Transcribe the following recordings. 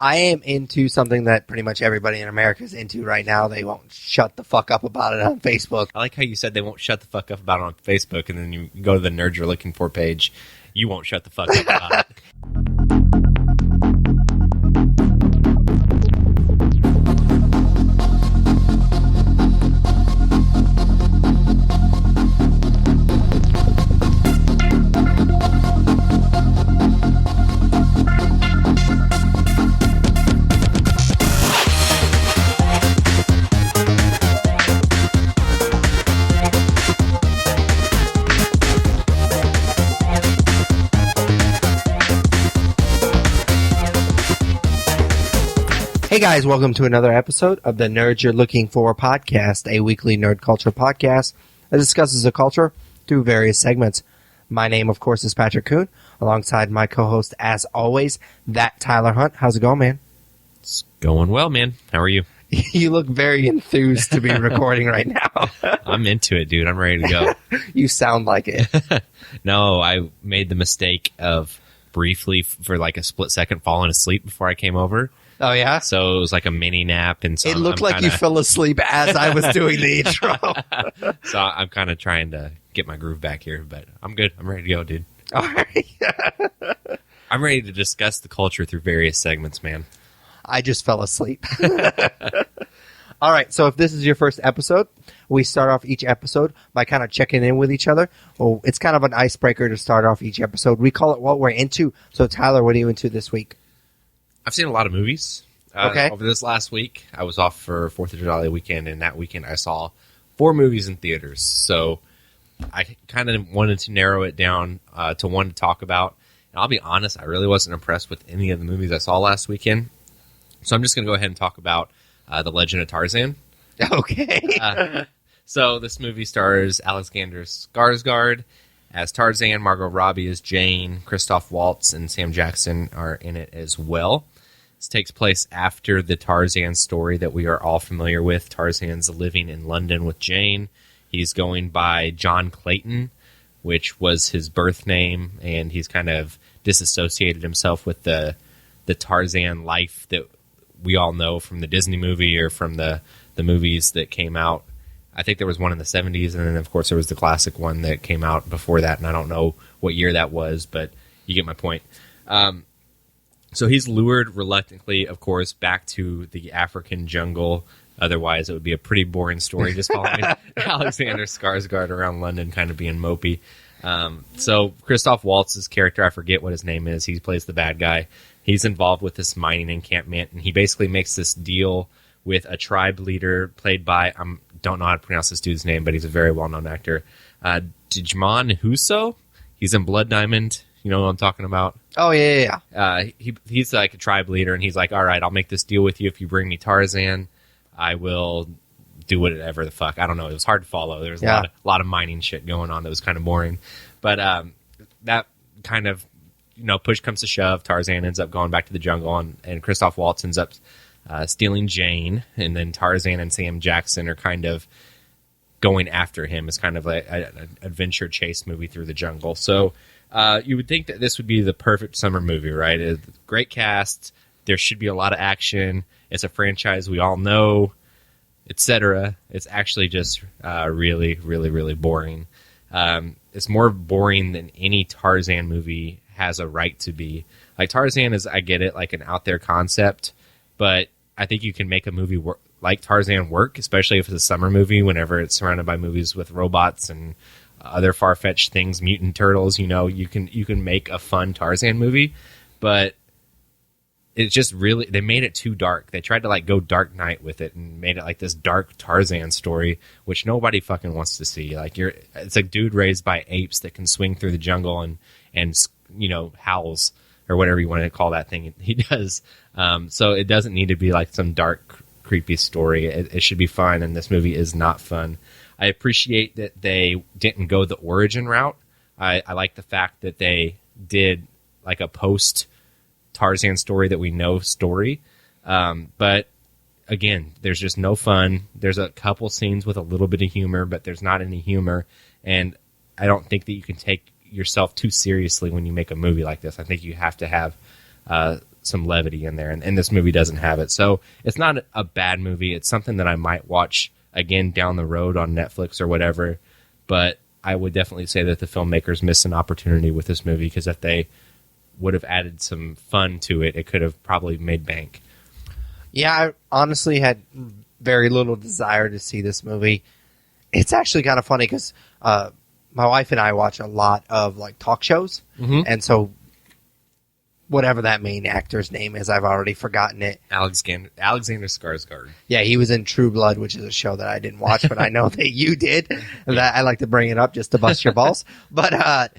I am into something that pretty much everybody in America is into right now. They won't shut the fuck up about it on Facebook. I like how you said they won't shut the fuck up about it on Facebook, and then you go to the Nerd You're Looking For page. You won't shut the fuck up about it. Hey guys, welcome to another episode of the Nerd You're Looking For podcast, a weekly nerd culture podcast that discusses the culture through various segments. My name, of course, is Patrick Kuhn, alongside my co-host, as always, that Tyler Hunt. How's it going, man? It's going well, man. How are you? You look very enthused to be recording right now. I'm into it, dude. I'm ready to go. You sound like it. No, I made the mistake of briefly, for like a split second, falling asleep before I came over. Oh, yeah? So it was like a mini nap. And so it looked like you fell asleep as I was doing the intro. So I'm kind of trying to get my groove back here, but I'm good. I'm ready to go, dude. All right. I'm ready to discuss the culture through various segments, man. I just fell asleep. All right, so if this is your first episode, we start off each episode by kind of checking in with each other. Well, it's kind of an icebreaker to start off each episode. We call it what we're into. So, Tyler, what are you into this week? I've seen a lot of movies. Okay. Over this last week, I was off for 4th of July weekend, and that weekend I saw 4 movies in theaters. So I kind of wanted to narrow it down to one to talk about. And I'll be honest, I really wasn't impressed with any of the movies I saw last weekend. So I'm just going to go ahead and talk about The Legend of Tarzan. Okay. So this movie stars Alexander Skarsgård as Tarzan, Margot Robbie as Jane, Christoph Waltz and Sam Jackson are in it as well. This takes place after the Tarzan story that we are all familiar with. Tarzan's living in London with Jane. He's going by John Clayton, which was his birth name, and he's kind of disassociated himself with the Tarzan life that we all know from the Disney movie or from the movies that came out. I think there was one in the 70s, and then, of course, there was the classic one that came out before that, and I don't know what year that was, but you get my point. So he's lured reluctantly, of course, back to the African jungle. Otherwise, it would be a pretty boring story just following Alexander Skarsgård around London kind of being mopey. So Christoph Waltz's character, I forget what his name is. He plays the bad guy. He's involved with this mining encampment, and he basically makes this deal with a tribe leader played by, I don't know how to pronounce this dude's name, but he's a very well-known actor. Djimon Hounsou. He's in Blood Diamond. You know what I'm talking about? Oh, yeah. He's like a tribe leader, and he's like, all right, I'll make this deal with you. If you bring me Tarzan, I will do whatever the fuck. I don't know. It was hard to follow. There was a lot of mining shit going on that was kind of boring. But that kind of, push comes to shove. Tarzan ends up going back to the jungle, and Christoph Waltz ends up stealing Jane, and then Tarzan and Sam Jackson are kind of going after him. It's kind of like an adventure chase movie through the jungle. So you would think that this would be the perfect summer movie, right? A great cast. There should be a lot of action. It's a franchise we all know, etc. It's actually just really, really, really boring. It's more boring than any Tarzan movie has a right to be. Like, Tarzan is, I get it, like an out there concept, but I think you can make a movie like Tarzan work, especially if it's a summer movie, whenever it's surrounded by movies with robots and other far-fetched things, mutant turtles. You can make a fun Tarzan movie, but it's just really, they made it too dark. They tried to like go Dark Knight with it and made it like this dark Tarzan story, which nobody fucking wants to see. Like, it's a dude raised by apes that can swing through the jungle and howls, or whatever you want to call that thing he does. So it doesn't need to be like some dark, creepy story. It should be fun, and this movie is not fun. I appreciate that they didn't go the origin route. I like the fact that they did like a post Tarzan story that we know story. But again, there's just no fun. There's a couple scenes with a little bit of humor, but there's not any humor. And I don't think that you can take yourself too seriously when you make a movie like this. I think you have to have some levity in there, and this movie doesn't have it. So it's not a bad movie. It's something that I might watch again down the road on Netflix or whatever. But I would definitely say that the filmmakers missed an opportunity with this movie, because if they would have added some fun to it, it could have probably made bank. Yeah, I honestly had very little desire to see this movie. It's actually kind of funny because my wife and I watch a lot of like talk shows, and so whatever that main actor's name is, I've already forgotten it. Alexander Skarsgård. Yeah, he was in True Blood, which is a show that I didn't watch, but I know that you did. And that I like to bring it up just to bust your balls. But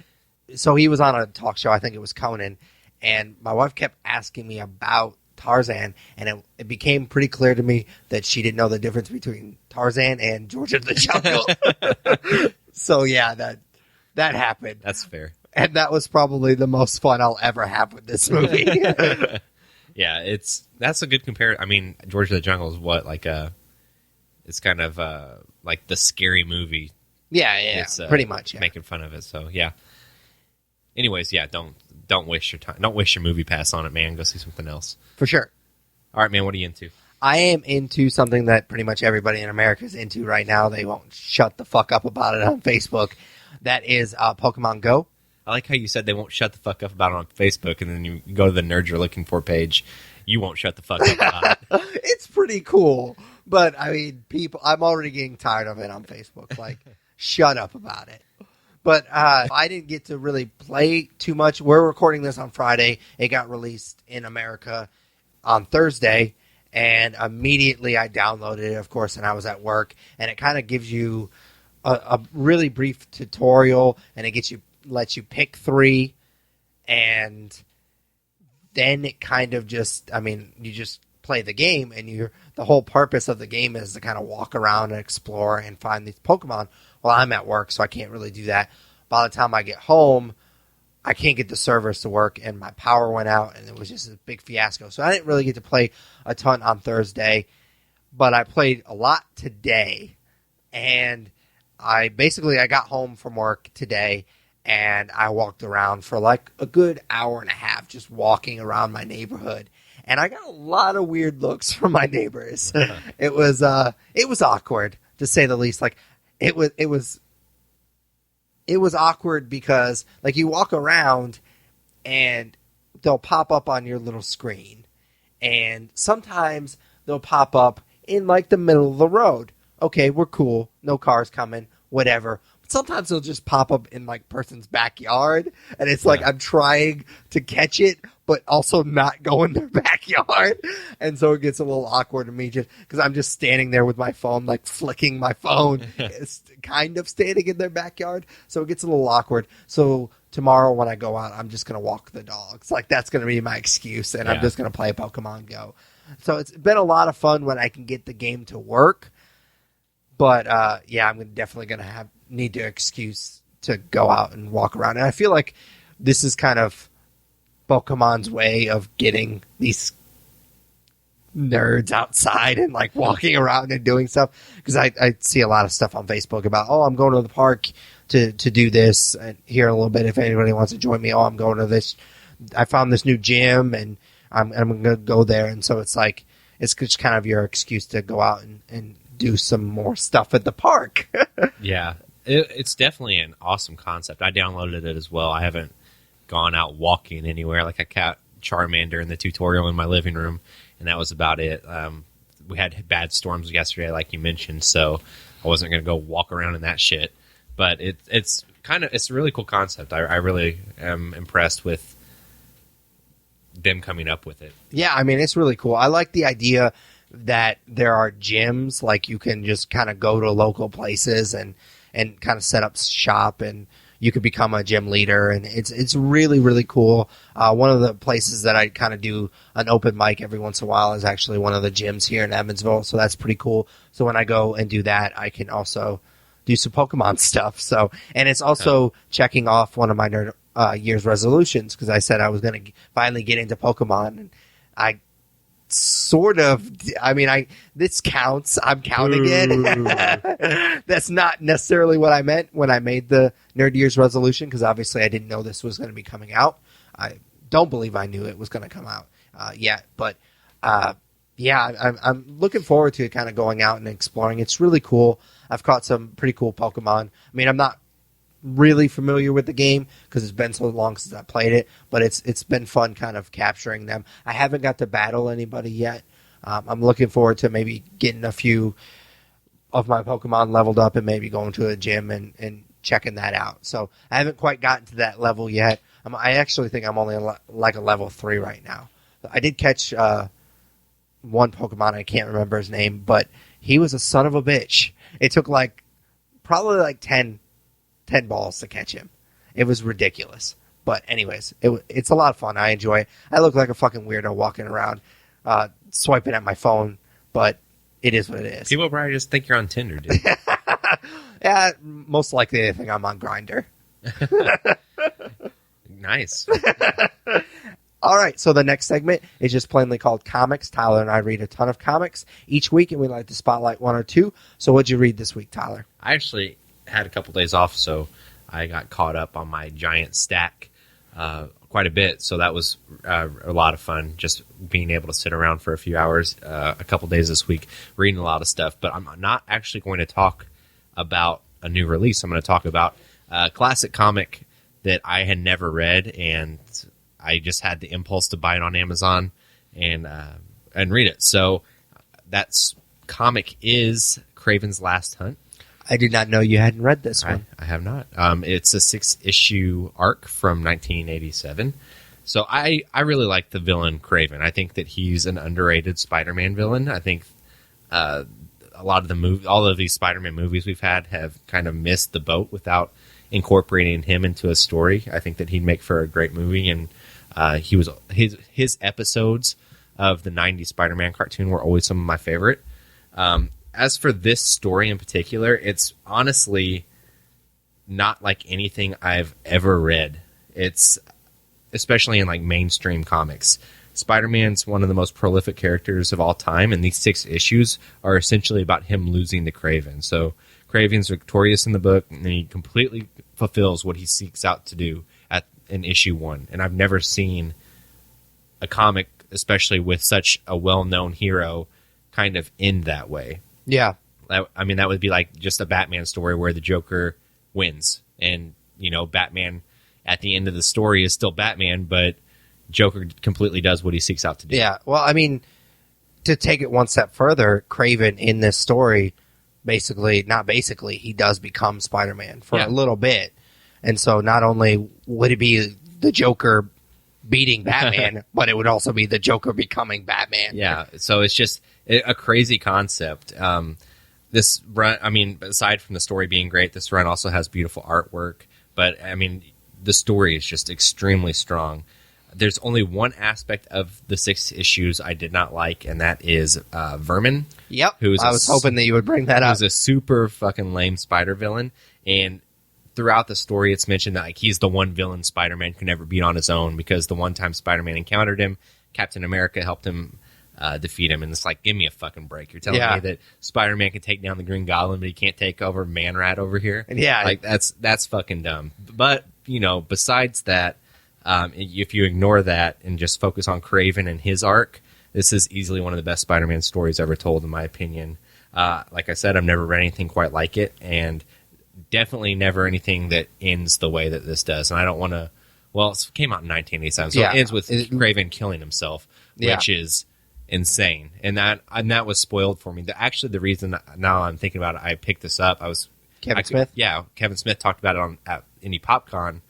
so he was on a talk show, I think it was Conan, and my wife kept asking me about Tarzan, and it became pretty clear to me that she didn't know the difference between Tarzan and George of the Jungle. So yeah, that happened. That's fair. And that was probably the most fun I'll ever have with this movie. Yeah, that's a good comparison. I mean, George of the Jungle is what, like it's kind of like the scary movie. Yeah, it's, pretty much. Yeah. Making fun of it. So yeah. Anyways, yeah, don't waste your time. Don't waste your movie pass on it, man. Go see something else. For sure. All right, man. What are you into? I am into something that pretty much everybody in America is into right now. They won't shut the fuck up about it on Facebook. That is Pokemon Go. I like how you said they won't shut the fuck up about it on Facebook, and then you go to the Nerd You're Looking For page. You won't shut the fuck up about it. It's pretty cool. But, I mean, I'm already getting tired of it on Facebook. Like, shut up about it. But I didn't get to really play too much. We're recording this on Friday. It got released in America on Thursday. And immediately I downloaded it, of course, and I was at work. And it kind of gives you a really brief tutorial, and it lets you pick 3, and then it kind of just, I mean, you just play the game, and the whole purpose of the game is to kind of walk around and explore and find these Pokemon. Well, I'm at work, so I can't really do that. By the time I get home, I can't get the servers to work, and my power went out, and it was just a big fiasco. So I didn't really get to play a ton on Thursday, but I played a lot today, and I got home from work today, and I walked around for like a good hour and a half just walking around my neighborhood. And I got a lot of weird looks from my neighbors. It was awkward, to say the least. Like it was awkward because like you walk around and they'll pop up on your little screen. And sometimes they'll pop up in like the middle of the road. Okay, we're cool. No cars coming, whatever. Sometimes they'll just pop up in like person's backyard, and it's like I'm trying to catch it, but also not go in their backyard, and so it gets a little awkward to me just because I'm just standing there with my phone, like flicking my phone, it's kind of standing in their backyard, so it gets a little awkward. So tomorrow when I go out, I'm just gonna walk the dogs, like that's gonna be my excuse, and I'm just gonna play Pokemon Go. So it's been a lot of fun when I can get the game to work, but I'm definitely gonna need to excuse to go out and walk around. And I feel like this is kind of Pokemon's way of getting these nerds outside and like walking around and doing stuff. Because I see a lot of stuff on Facebook about, I'm going to the park to do this, and here in a little bit if anybody wants to join me. I'm going to this. I found this new gym and I'm going to go there. And so it's like, it's just kind of your excuse to go out and do some more stuff at the park. Yeah. It's definitely an awesome concept. I downloaded it as well. I haven't gone out walking anywhere. Like I caught Charmander in the tutorial in my living room, and that was about it. We had bad storms yesterday, like you mentioned, so I wasn't going to go walk around in that shit. But it's a really cool concept. I really am impressed with them coming up with it. Yeah, I mean, it's really cool. I like the idea that there are gyms, like you can just kind of go to local places and kind of set up shop, and you could become a gym leader, and it's really, really cool. One of the places that I kind of do an open mic every once in a while is actually one of the gyms here in Evansville, so that's pretty cool. So when I go and do that, I can also do some Pokemon stuff. So, and it's also checking off one of my nerd year's resolutions, because I said I was going to finally get into Pokemon, and I sort of, I mean, this counts. I'm counting it. That's not necessarily what I meant when I made the Nerd Year's resolution, because obviously I didn't know this was going to be coming out. I don't believe I knew it was going to come out. yet. But yeah, I'm looking forward to kind of going out and exploring. It's really cool. I've caught some pretty cool Pokemon. I mean, I'm not really familiar with the game because it's been so long since I played it, but it's been fun kind of capturing them. I haven't got to battle anybody yet. I'm looking forward to maybe getting a few of my Pokemon leveled up and maybe going to a gym and checking that out. So I haven't quite gotten to that level yet. I actually think I'm only like a level 3 right now. I did catch one Pokemon, I can't remember his name, but he was a son of a bitch. It took probably 10 balls to catch him. It was ridiculous. But anyways, it's a lot of fun. I enjoy it. I look like a fucking weirdo walking around swiping at my phone, but it is what it is. People probably just think you're on Tinder, dude. Yeah, most likely they think I'm on Grindr. Nice. All right, so the next segment is just plainly called Comics. Tyler and I read a ton of comics each week, and we like to spotlight one or two. So what'd you read this week, Tyler? I actually had a couple days off, so I got caught up on my giant stack quite a bit. So that was a lot of fun, just being able to sit around for a few hours, a couple days this week, reading a lot of stuff. But I'm not actually going to talk about a new release. I'm going to talk about a classic comic that I had never read, and I just had the impulse to buy it on Amazon and read it. So that comic is Kraven's Last Hunt. I did not know you hadn't read this one. I have not. It's a 6-issue arc from 1987. So I really like the villain Kraven. I think that he's an underrated Spider-Man villain. I think a lot of all of these Spider-Man movies we've had have kind of missed the boat without incorporating him into a story. I think that he'd make for a great movie, and his episodes of the 90s Spider-Man cartoon were always some of my favorite. As for this story in particular, it's honestly not like anything I've ever read. It's especially in mainstream comics. Spider-Man's one of the most prolific characters of all time, and these 6 issues are essentially about him losing to Kraven. So Kraven's victorious in the book, and he completely fulfills what he seeks out to do in issue 1. And I've never seen a comic, especially with such a well-known hero, kind of end that way. Yeah. I mean, that would be like just a Batman story where the Joker wins. And, Batman at the end of the story is still Batman, but Joker completely does what he seeks out to do. Yeah. Well, I mean, to take it one step further, Kraven in this story, he does become Spider-Man for a little bit. And so not only would it be the Joker beating Batman, but it would also be the Joker becoming Batman. Yeah, so it's just a crazy concept. This run, I mean, aside from the story being great, this run also has beautiful artwork. But, I mean, the story is just extremely strong. There's only one aspect of the 6 issues I did not like, and that is Vermin. Yep, I was hoping that you would bring that up. He's a super fucking lame spider villain, and throughout the story, it's mentioned that he's the one villain Spider-Man can never beat on his own, because the one time Spider-Man encountered him, Captain America helped him defeat him, and it's like, give me a fucking break. You're telling me that Spider-Man can take down the Green Goblin, but he can't take over Man-Rat over here? Yeah. That's fucking dumb. But, besides that, if you ignore that and just focus on Kraven and his arc, this is easily one of the best Spider-Man stories ever told, in my opinion. Like I said, I've never read anything quite like it, and definitely never anything that ends the way that this does. And I don't want to... Well, it came out in 1987, so it ends with Kraven killing himself, which is insane. And that was spoiled for me. Actually, the reason now I'm thinking about it, I picked this up. Kevin Smith? Yeah, Kevin Smith talked about it at Indie PopCon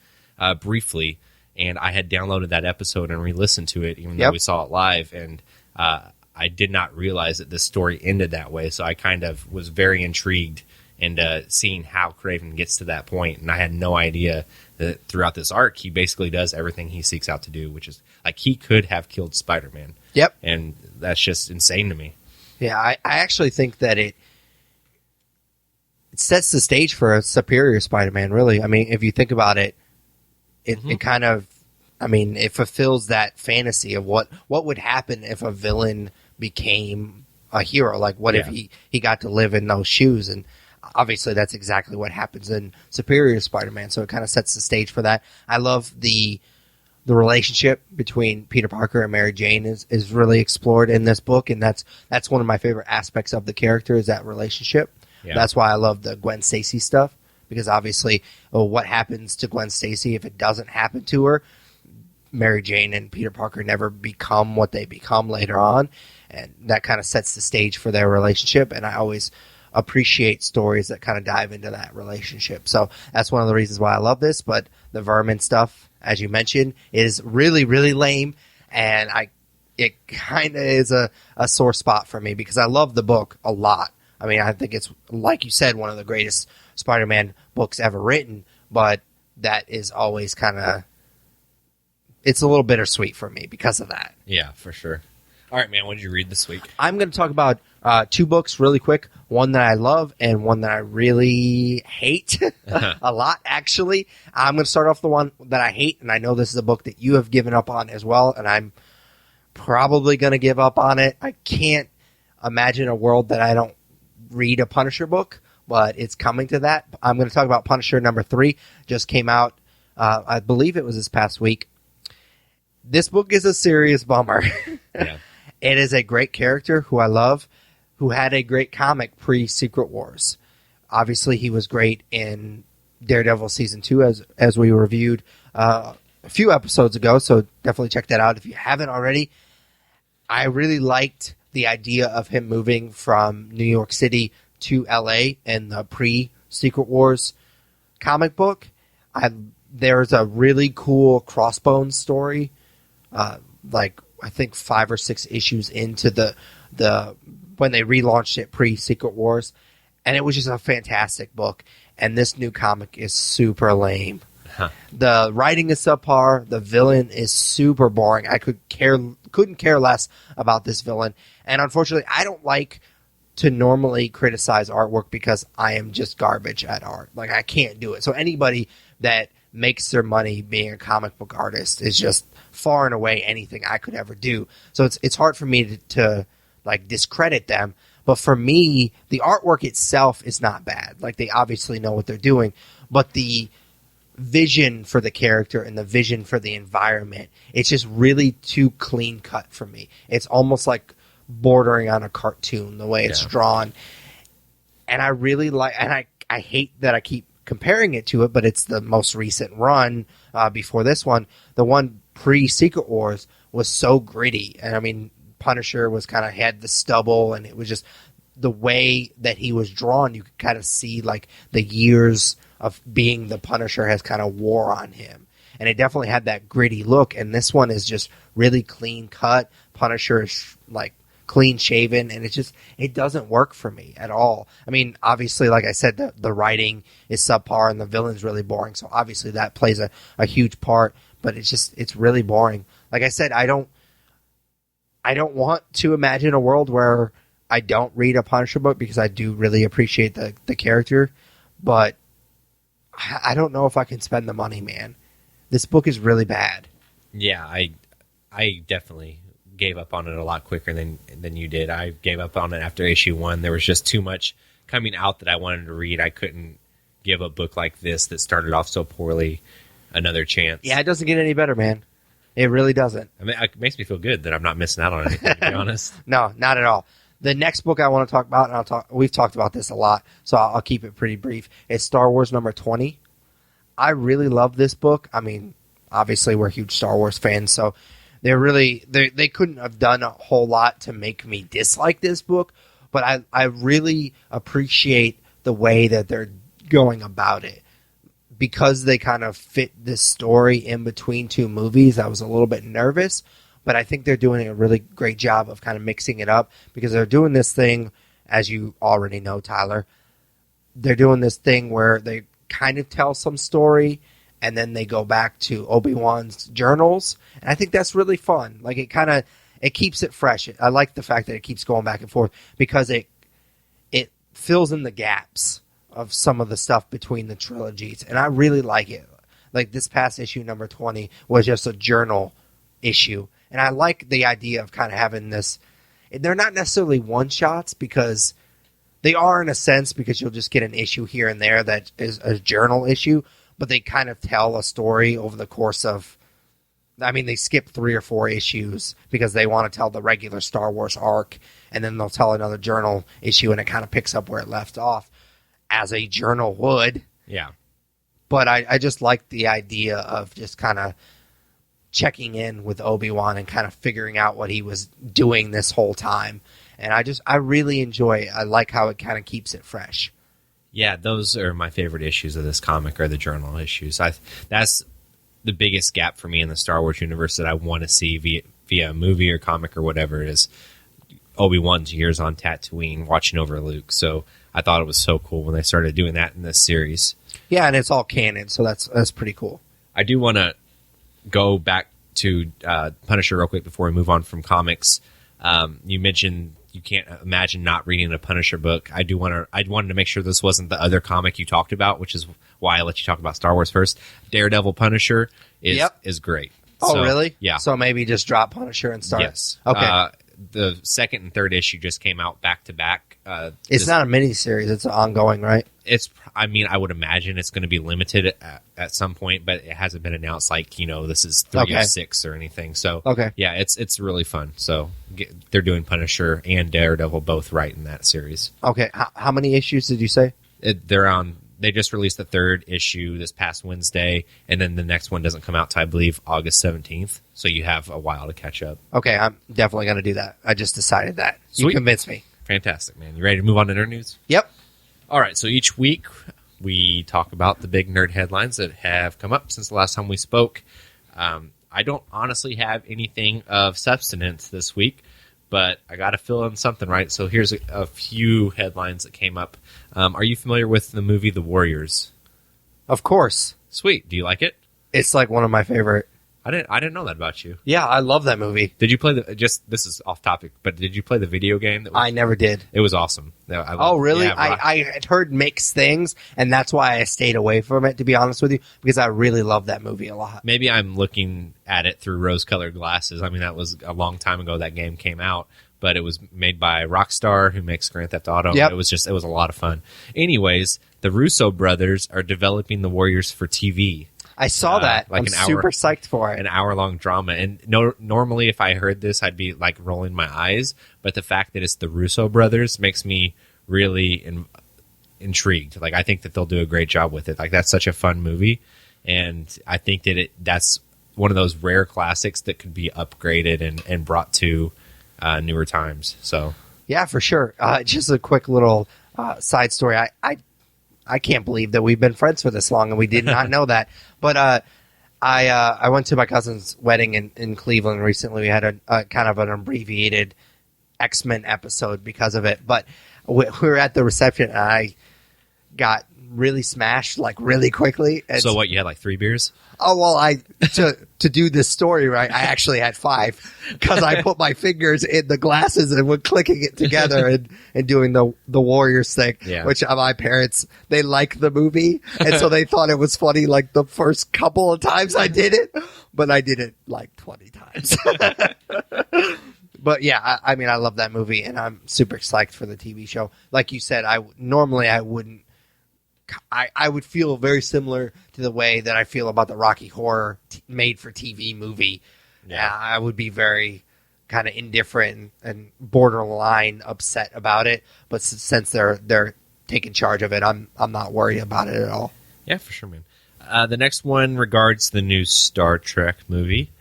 briefly, and I had downloaded that episode and re-listened to it, even though we saw it live, and I did not realize that this story ended that way, so I kind of was very intrigued into seeing how Kraven gets to that point, and I had no idea that throughout this arc, he basically does everything he seeks out to do, which is, he could have killed Spider-Man. Yep. And that's just insane to me. Yeah, I actually think that it sets the stage for a superior Spider-Man, really. I mean, if you think about it, it kind of, it fulfills that fantasy of what would happen if a villain became a hero. Like, what if he got to live in those shoes? And obviously that's exactly what happens in Superior Spider-Man, so it kind of sets the stage for that. I love the the relationship between Peter Parker and Mary Jane is really explored in this book, and that's one of my favorite aspects of the character is that relationship. Yeah. That's why I love the Gwen Stacy stuff, because obviously what happens to Gwen Stacy if it doesn't happen to her, Mary Jane and Peter Parker never become what they become later on, and that kind of sets the stage for their relationship, and I always appreciate stories that kind of dive into that relationship. So that's one of the reasons why I love this, but the Vermin stuff, as you mentioned, is really, really lame, and it kind of is a sore spot for me because I love the book a lot. I mean, I think it's, like you said, one of the greatest Spider-Man books ever written, but that is always kind of, it's a little bittersweet for me because of that. Yeah, for sure. All right, man, what did you read this week? I'm going to talk about two books really quick, one that I love and one that I really hate a lot, actually. I'm going to start off the one that I hate, and I know this is a book that you have given up on as well, and I'm probably going to give up on it. I can't imagine a world that I don't read a Punisher book, but it's coming to that. I'm going to talk about Punisher number 3. Just came out, I believe it was this past week. This book is a serious bummer. Yeah. It is a great character who I love, who had a great comic pre-Secret Wars. Obviously, he was great in Daredevil Season 2, as we reviewed a few episodes ago, so definitely check that out if you haven't already. I really liked the idea of him moving from New York City to L.A. in the pre-Secret Wars comic book. There's a really cool Crossbones story, I think 5 or 6 issues into the when they relaunched it pre-Secret Wars, and it was just a fantastic book. And this new comic is super lame. Huh. The writing is subpar. The villain is super boring. I couldn't care less about this villain. And unfortunately, I don't like to normally criticize artwork because I am just garbage at art. Like, I can't do it. So anybody that makes their money being a comic book artist is just far and away anything I could ever do. So it's hard for me to like discredit them. But for me, the artwork itself is not bad. Like, they obviously know what they're doing, but the vision for the character and the vision for the environment, it's just really too clean cut for me. It's almost like bordering on a cartoon the way it's drawn. And I really like, and I hate that I keep comparing it to it, but it's the most recent run before this one. The one pre-Secret Wars was so gritty, and I mean, Punisher was kind of had the stubble, and it was just the way that he was drawn. You could kind of see like the years of being the Punisher has kind of wore on him, and it definitely had that gritty look. And this one is just really clean cut. Punisher is like clean shaven, and it doesn't work for me at all. I mean, obviously, like I said, the writing is subpar and the villain's really boring, so obviously that plays a huge part, but it's really boring. Like I said, I don't want to imagine a world where I don't read a Punisher book because I do really appreciate the character, but I don't know if I can spend the money, man. This book is really bad. Yeah, I definitely gave up on it a lot quicker than you did. I gave up on it after issue 1. There was just too much coming out that I wanted to read. I couldn't give a book like this that started off so poorly another chance. Yeah, it doesn't get any better, man. It really doesn't. I mean, it makes me feel good that I'm not missing out on anything, to be honest. No, not at all. The next book I want to talk about, and we've talked about this a lot, so I'll keep it pretty brief, is Star Wars number 20. I really love this book. I mean, obviously we're huge Star Wars fans, so they couldn't have done a whole lot to make me dislike this book, but I really appreciate the way that they're going about it. Because they kind of fit this story in between 2 movies, I was a little bit nervous, but I think they're doing a really great job of kind of mixing it up, because they're doing this thing, as you already know, Tyler, they're doing this thing where they kind of tell some story and then they go back to Obi-Wan's journals, and I think that's really fun. Like, it keeps it fresh. I like the fact that it keeps going back and forth because it fills in the gaps of some of the stuff between the trilogies, and I really like it. Like, this past issue, number 20, was just a journal issue, and I like the idea of kind of having this. They're not necessarily one-shots, because they are in a sense, because you'll just get an issue here and there that is a journal issue, but they kind of tell a story over the course of I mean, they skip 3 or 4 issues because they want to tell the regular Star Wars arc, and then they'll tell another journal issue, and it kind of picks up where it left off, as a journal would. Yeah. But I just like the idea of just kind of checking in with Obi-Wan and kind of figuring out what he was doing this whole time. And I really enjoy it. I like how it kind of keeps it fresh. Yeah, those are my favorite issues of this comic, are the journal issues. That's the biggest gap for me in the Star Wars universe that I want to see via a movie or comic or whatever, is Obi-Wan's years on Tatooine watching over Luke. So I thought it was so cool when they started doing that in this series. Yeah, and it's all canon, so that's pretty cool. I do want to go back to Punisher real quick before we move on from comics. You mentioned you can't imagine not reading a Punisher book. I wanted to make sure this wasn't the other comic you talked about, which is why I let you talk about Star Wars first. Daredevil Punisher is great. Oh, so, really? Yeah. So maybe just drop Punisher and start. Yes. Okay. The second and third issue just came out back to back. It's not a miniseries; it's ongoing, right? I would imagine it's going to be limited at some point, but it hasn't been announced. Like, this is 3 or 6 or anything. So, yeah, it's really fun. So they're doing Punisher and Daredevil both right in that series. Okay, how many issues did you say? They just released the third issue this past Wednesday, and then the next one doesn't come out till, I believe, August 17th. So you have a while to catch up. Okay, I'm definitely going to do that. I just decided that. Sweet. You convinced me. Fantastic, man. You ready to move on to nerd news? Yep. All right, so each week we talk about the big nerd headlines that have come up since the last time we spoke. I don't honestly have anything of substance this week, but I got to fill in something, right? So here's a few headlines that came up. Are you familiar with the movie The Warriors? Of course. Sweet. Do you like it? It's like one of my favorite. I didn't know that about you. Yeah, I love that movie. Did you play this is off topic, but did you play the video game? I never did. It was awesome. Oh, really? Yeah, I had heard mixed things, and that's why I stayed away from it, to be honest with you, because I really love that movie a lot.Maybe I'm looking at it through rose-colored glasses. I mean, that was a long time ago that game came out, but it was made by Rockstar, who makes Grand Theft Auto. Yep. It was a lot of fun. Anyways, the Russo brothers are developing the Warriors for TV. I saw that. I'm super psyched for it. An hour-long drama. And normally, if I heard this, I'd be like rolling my eyes. But the fact that it's the Russo brothers makes me really intrigued. Like, I think that they'll do a great job with it. Like, that's such a fun movie. And I think that that's one of those rare classics that could be upgraded and brought to newer times. So, yeah, for sure. Just a quick little side story. I can't believe that we've been friends for this long and we did not know that. But I went to my cousin's wedding in Cleveland recently. We had a kind of an abbreviated X-Men episode because of it. But we were at the reception and I got really smashed like really quickly. So what, you had like 3 beers? Oh, well, to do this story right, I actually had 5 because I put my fingers in the glasses and went clicking it together and doing the Warriors thing, which my parents, they like the movie. And so they thought it was funny like the first couple of times I did it, but I did it like 20 times. But yeah, I mean, I love that movie and I'm super psyched for the TV show. Like you said, I wouldn't. I would feel very similar to the way that I feel about the Rocky Horror made-for-TV movie. Yeah. I would be very kind of indifferent and borderline upset about it. But since they're taking charge of it, I'm not worried about it at all. Yeah, for sure, man. The next one regards the new Star Trek movie.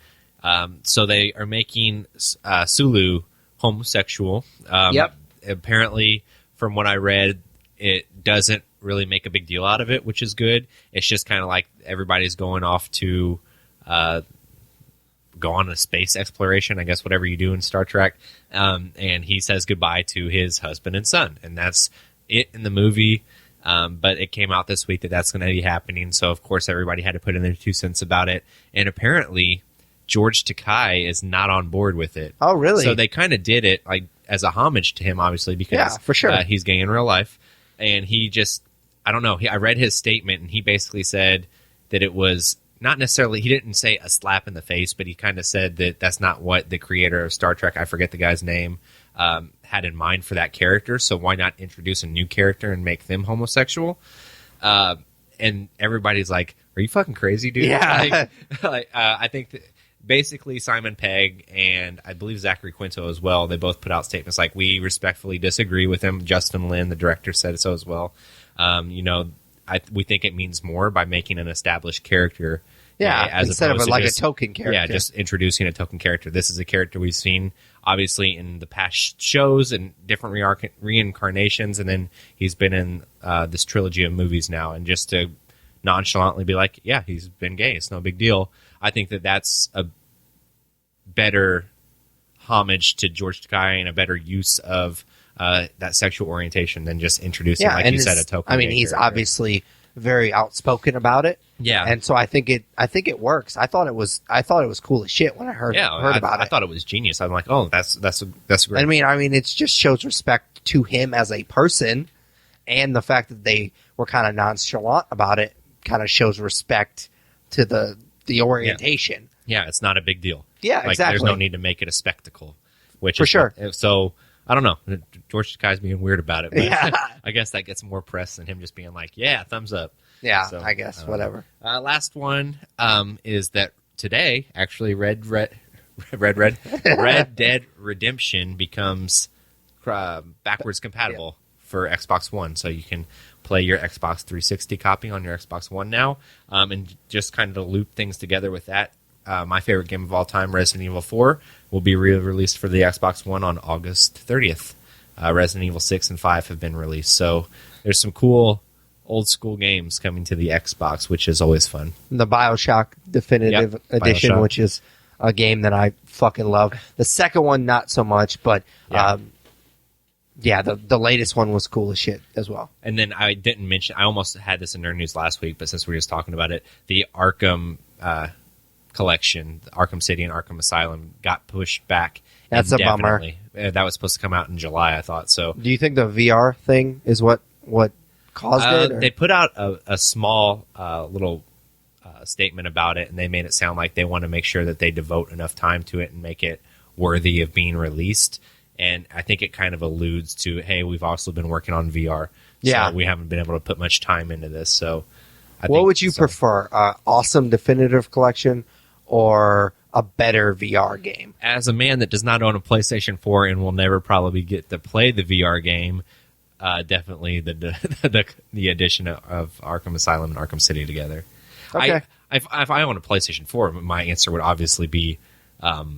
So they are making Sulu homosexual. Yep. Apparently, from what I read, it doesn't really make a big deal out of it, which is good. It's just kind of like everybody's going off to go on a space exploration, I guess, whatever you do in Star Trek. And he says goodbye to his husband and son. And that's it in the movie. But it came out this week that that's going to be happening. So, of course, everybody had to put in their 2 cents about it. And apparently, George Takei is not on board with it. Oh, really? So they kind of did it like as a homage to him, obviously, because for sure. He's gay in real life. And he just, I don't know, I read his statement, and he basically said that it was not necessarily, he didn't say a slap in the face, but he kind of said that that's not what the creator of Star Trek, I forget the guy's name, had in mind for that character, so why not introduce a new character and make them homosexual? And everybody's like, are you fucking crazy, dude? Yeah. I think that basically Simon Pegg and I believe Zachary Quinto as well, they both put out statements like, we respectfully disagree with him. Justin Lin, the director, said so as well. We think it means more by making an established character. Yeah, instead of a token character. Yeah, just introducing a token character. This is a character we've seen, obviously, in the past shows and different reincarnations, and then he's been in this trilogy of movies now. And just to nonchalantly be like, yeah, he's been gay. It's no big deal. I think that that's a better homage to George Takei and a better use of that sexual orientation than just introducing, like you said, a token. I mean, he's character. Obviously very outspoken about it. Yeah, and so I think it works. I thought it was cool as shit when I heard about it. I thought it was genius. I'm like, oh, that's great. I mean, it just shows respect to him as a person, and the fact that they were kind of nonchalant about it kind of shows respect to the orientation. Yeah, it's not a big deal. Yeah, exactly. There's no need to make it a spectacle. For sure. So I don't know. George Takei's being weird about it. But I guess that gets more press than him just being like, yeah, thumbs up. Yeah, so, I guess, whatever. Last one is that today, actually, Red Dead Redemption becomes backwards compatible for Xbox One. So you can play your Xbox 360 copy on your Xbox One now. And just kind of to loop things together with that, my favorite game of all time, Resident Evil 4, will be re-released for the Xbox One on August 30th. Resident Evil 6 and 5 have been released. So there's some cool old school games coming to the Xbox, which is always fun. The BioShock Definitive Edition, BioShock. Which is a game that I fucking love. The second one, not so much, but the latest one was cool as shit as well. And then I didn't mention, I almost had this in Nerd News last week, but since we were just talking about it, the Arkham collection, Arkham City and Arkham Asylum, got pushed back. That's a bummer. That was supposed to come out in July, I thought. So, do you think the VR thing is what caused it? Or? They put out a small little statement about it, and they made it sound like they want to make sure that they devote enough time to it and make it worthy of being released. And I think it kind of alludes to, hey, we've also been working on VR. So we haven't been able to put much time into this. So, what would you prefer? Awesome Definitive Collection or a better VR game? As a man that does not own a PlayStation 4 and will never probably get to play the VR game, definitely the addition of Arkham Asylum and Arkham City together. Okay. If I own a PlayStation 4, my answer would obviously be the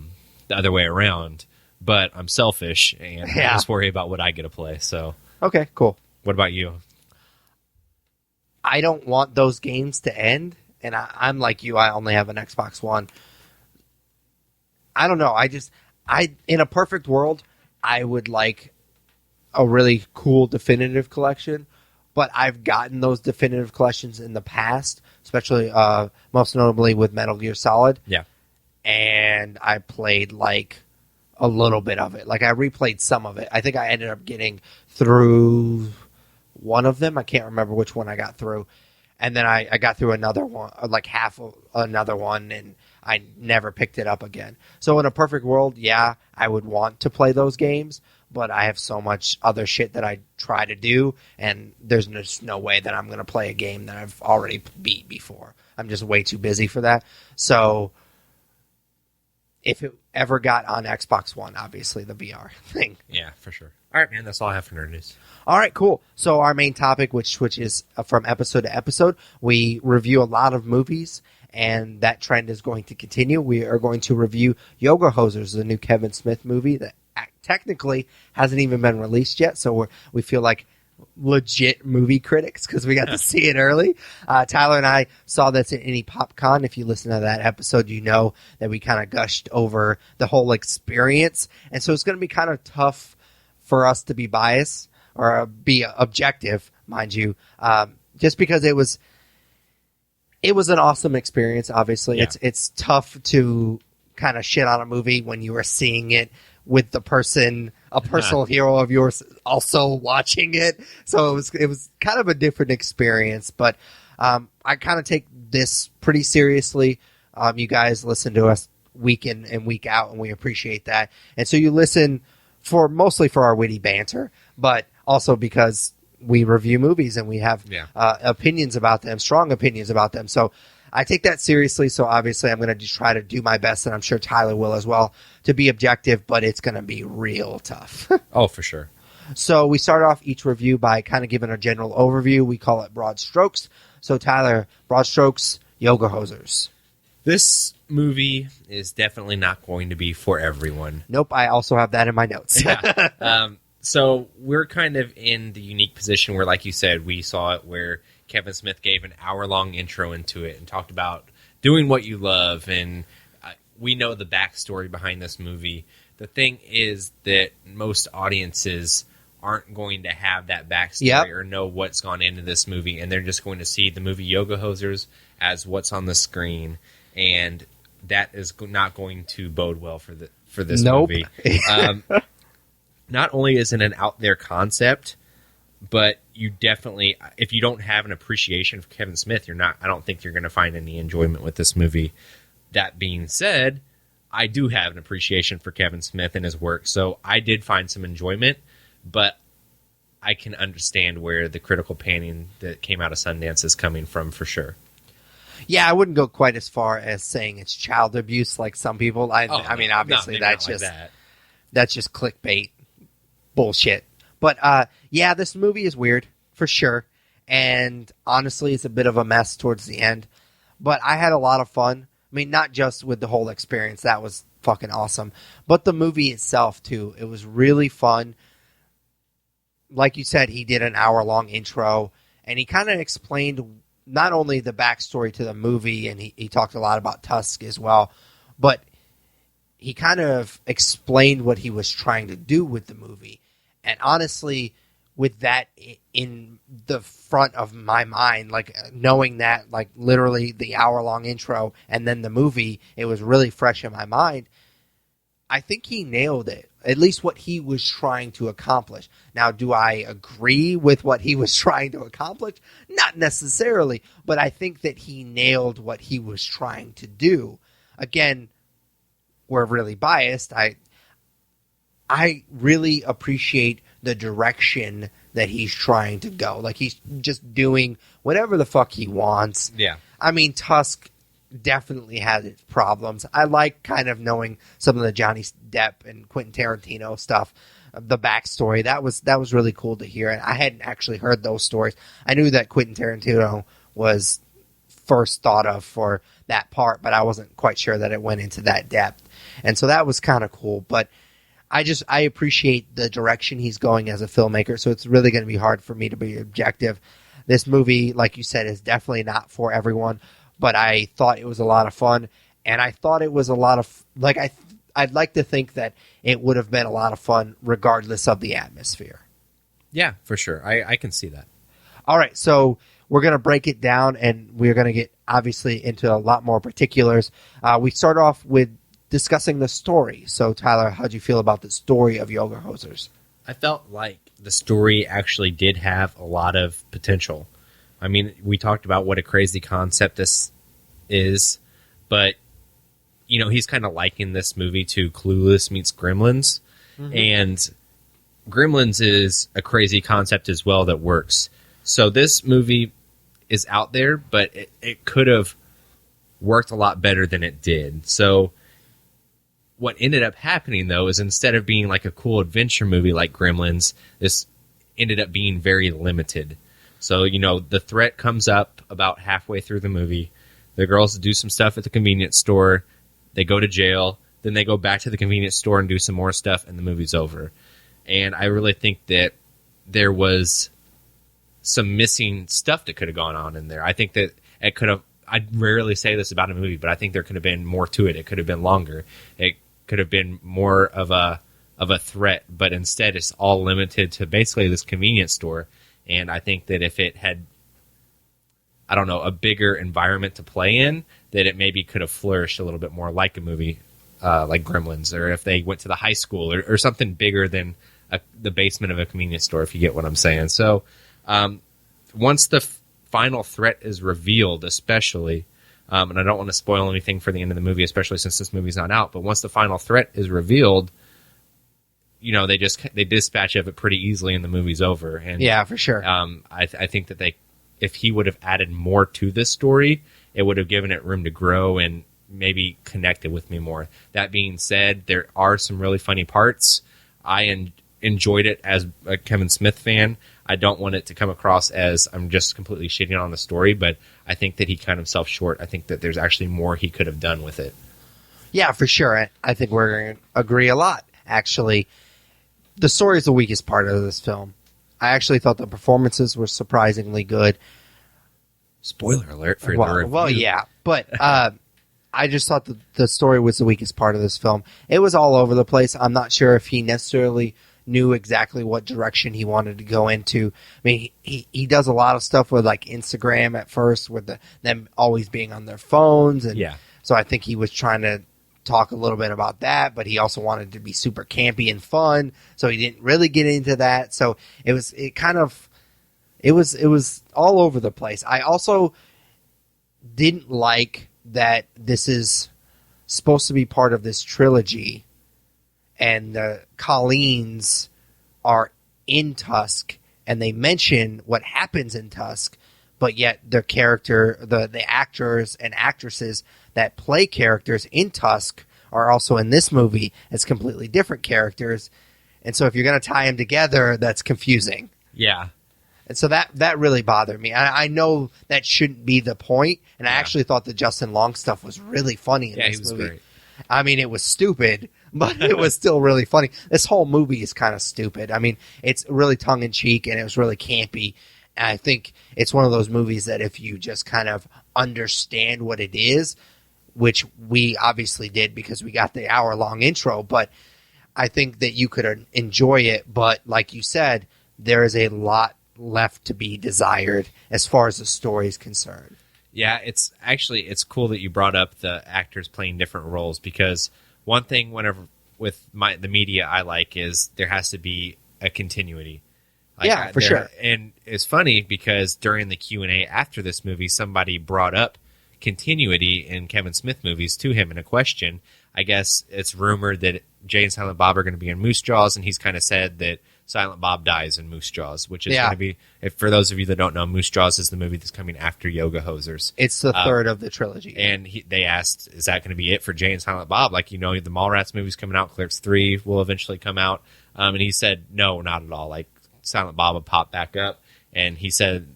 other way around. But I'm selfish and I just worry about what I get to play. So okay, cool. What about you? I don't want those games to end, and I'm like you. I only have an Xbox One. I don't know. In a perfect world, I would like a really cool definitive collection, but I've gotten those definitive collections in the past, especially most notably with Metal Gear Solid. Yeah. And I played like a little bit of it. Like I replayed some of it. I think I ended up getting through one of them. I can't remember which one I got through. And then I got through another one, like half of another one, and I never picked it up again. So in a perfect world, yeah, I would want to play those games, but I have so much other shit that I try to do, and there's just no way that I'm going to play a game that I've already beat before. I'm just way too busy for that. So if it ever got on Xbox One, obviously the VR thing. Yeah, for sure. All right, man, that's all I have for Nerd News. All right, cool. So our main topic, which is from episode to episode, we review a lot of movies, and that trend is going to continue. We are going to review Yoga Hosers, the new Kevin Smith movie that technically hasn't even been released yet, so we feel like legit movie critics because we got to see it early. Tyler and I saw this at Any PopCon. If you listen to that episode, you know that we kind of gushed over the whole experience, and so it's going to be kind of tough for us to be biased or be objective, mind you, just because it was an awesome experience. Obviously, it's tough to kind of shit on a movie when you are seeing it with the person, a personal hero of yours, also watching it. So it was kind of a different experience. But I kind of take this pretty seriously. You guys listen to us week in and week out, and we appreciate that. And so you listen mostly for our witty banter, but also because we review movies and we have opinions about them, strong opinions about them. So I take that seriously, so obviously I'm going to just try to do my best, and I'm sure Tyler will as well, to be objective, but it's going to be real tough. Oh, for sure. So we start off each review by kind of giving a general overview. We call it broad strokes. So Tyler, broad strokes, Yoga Hosers. This movie is definitely not going to be for everyone. Nope, I also have that in my notes. Yeah. So we're kind of in the unique position where, like you said, we saw it where Kevin Smith gave an hour-long intro into it and talked about doing what you love, and we know the backstory behind this movie. The thing is that most audiences aren't going to have that backstory or know what's gone into this movie, and they're just going to see the movie Yoga Hosers as what's on the screen, and that is not going to bode well for this movie. Not only is it an out there concept, but you definitely, if you don't have an appreciation for Kevin Smith, I don't think you're going to find any enjoyment with this movie. That being said, I do have an appreciation for Kevin Smith and his work, so I did find some enjoyment, but I can understand where the critical panning that came out of Sundance is coming from, for sure. Yeah, I wouldn't go quite as far as saying it's child abuse like some people. I mean, obviously that's just clickbait bullshit. But yeah, this movie is weird for sure, and honestly, it's a bit of a mess towards the end. But I had a lot of fun. I mean, not just with the whole experience, that was fucking awesome, but the movie itself too. It was really fun. Like you said, he did an hour-long intro, and he kind of explained not only the backstory to the movie, and he talked a lot about Tusk as well, but he kind of explained what he was trying to do with the movie. And honestly, with that in the front of my mind, like knowing that, like literally the hour-long intro and then the movie, it was really fresh in my mind. I think he nailed it, at least what he was trying to accomplish. Now, do I agree with what he was trying to accomplish? Not necessarily, but I think that he nailed what he was trying to do. Again, we're really biased. I really appreciate the direction that he's trying to go. Like, he's just doing whatever the fuck he wants. Yeah. I mean, Tusk definitely has its problems. I like kind of knowing some of the Johnny Depp and Quentin Tarantino stuff, the backstory. That was really cool to hear. And I hadn't actually heard those stories. I knew that Quentin Tarantino was first thought of for that part, but I wasn't quite sure that it went into that depth. And so that was kind of cool. But I appreciate the direction he's going as a filmmaker, so it's really going to be hard for me to be objective. This movie, like you said, is definitely not for everyone, but I thought it was a lot of fun, and I thought it was a lot of, like, I'd like to think that it would have been a lot of fun regardless of the atmosphere. Yeah, for sure. I can see that. All right, so we're going to break it down, and we're going to get, obviously, into a lot more particulars. We start off with discussing the story. So, Tyler, how'd you feel about the story of Yoga Hosers? I felt like the story actually did have a lot of potential. I mean, we talked about what a crazy concept this is, but, you know, he's kind of liking this movie to Clueless meets Gremlins, and Gremlins is a crazy concept as well that works. So this movie is out there, but it could have worked a lot better than it did. So what ended up happening, though, is instead of being like a cool adventure movie like Gremlins, this ended up being very limited. So, you know, the threat comes up about halfway through the movie. The girls do some stuff at the convenience store. They go to jail. Then they go back to the convenience store and do some more stuff, and the movie's over. And I really think that there was some missing stuff that could have gone on in there. I think that it could have... I rarely say this about a movie, but I think there could have been more to it. It could have been longer. It could have been more of a threat, but instead it's all limited to basically this convenience store. And I think that if it had, I don't know, a bigger environment to play in, that it maybe could have flourished a little bit more like a movie like Gremlins, or if they went to the high school or something bigger than the basement of a convenience store, if you get what I'm saying. So once the final threat is revealed, especially, and I don't want to spoil anything for the end of the movie, especially since this movie's not out, but once the final threat is revealed, you know, they dispatch of it pretty easily and the movie's over. And yeah, for sure. I think that if he would have added more to this story it would have given it room to grow and maybe connected with me more. That being said, there are some really funny parts. I enjoyed it as a Kevin Smith fan. I don't want it to come across as I'm just completely shitting on the story, but I think that he cut himself short. I think that there's actually more he could have done with it. Yeah, for sure. I think we're going to agree a lot, actually. The story is the weakest part of this film. I actually thought the performances were surprisingly good. Spoiler alert for the review. Well, yeah, but I just thought the story was the weakest part of this film. It was all over the place. I'm not sure if he necessarily knew exactly what direction he wanted to go into. I mean, he does a lot of stuff with like Instagram at first, with them always being on their phones, and so I think he was trying to talk a little bit about that, but he also wanted to be super campy and fun, so he didn't really get into that. So it was all over the place. I also didn't like that this is supposed to be part of this trilogy, and the Colleens are in Tusk, and they mention what happens in Tusk, but yet the actors and actresses that play characters in Tusk are also in this movie as completely different characters. And so if you're going to tie them together, that's confusing. Yeah. And so that really bothered me. I know that shouldn't be the point, and I actually thought the Justin Long stuff was really funny in this movie. Great. I mean, it was stupid, but it was still really funny. This whole movie is kind of stupid. I mean, it's really tongue-in-cheek, and it was really campy. And I think it's one of those movies that if you just kind of understand what it is, which we obviously did because we got the hour-long intro, but I think that you could enjoy it. But like you said, there is a lot left to be desired as far as the story is concerned. Yeah, it's cool that you brought up the actors playing different roles, because one thing whenever with the media I like is there has to be a continuity. For sure. And it's funny because during the Q&A after this movie, somebody brought up continuity in Kevin Smith movies to him in a question. I guess it's rumored that Jay and Silent Bob are going to be in Moose Jaws, and he's kind of said that Silent Bob dies in Moose Jaws, which is going to be, for those of you that don't know, Moose Jaws is the movie that's coming after Yoga Hosers. It's the third of the trilogy. And they asked, is that going to be it for Jay and Silent Bob? Like, the Mallrats movie's coming out, Clerks 3 will eventually come out. And he said, no, not at all. Like, Silent Bob would pop back up. And he said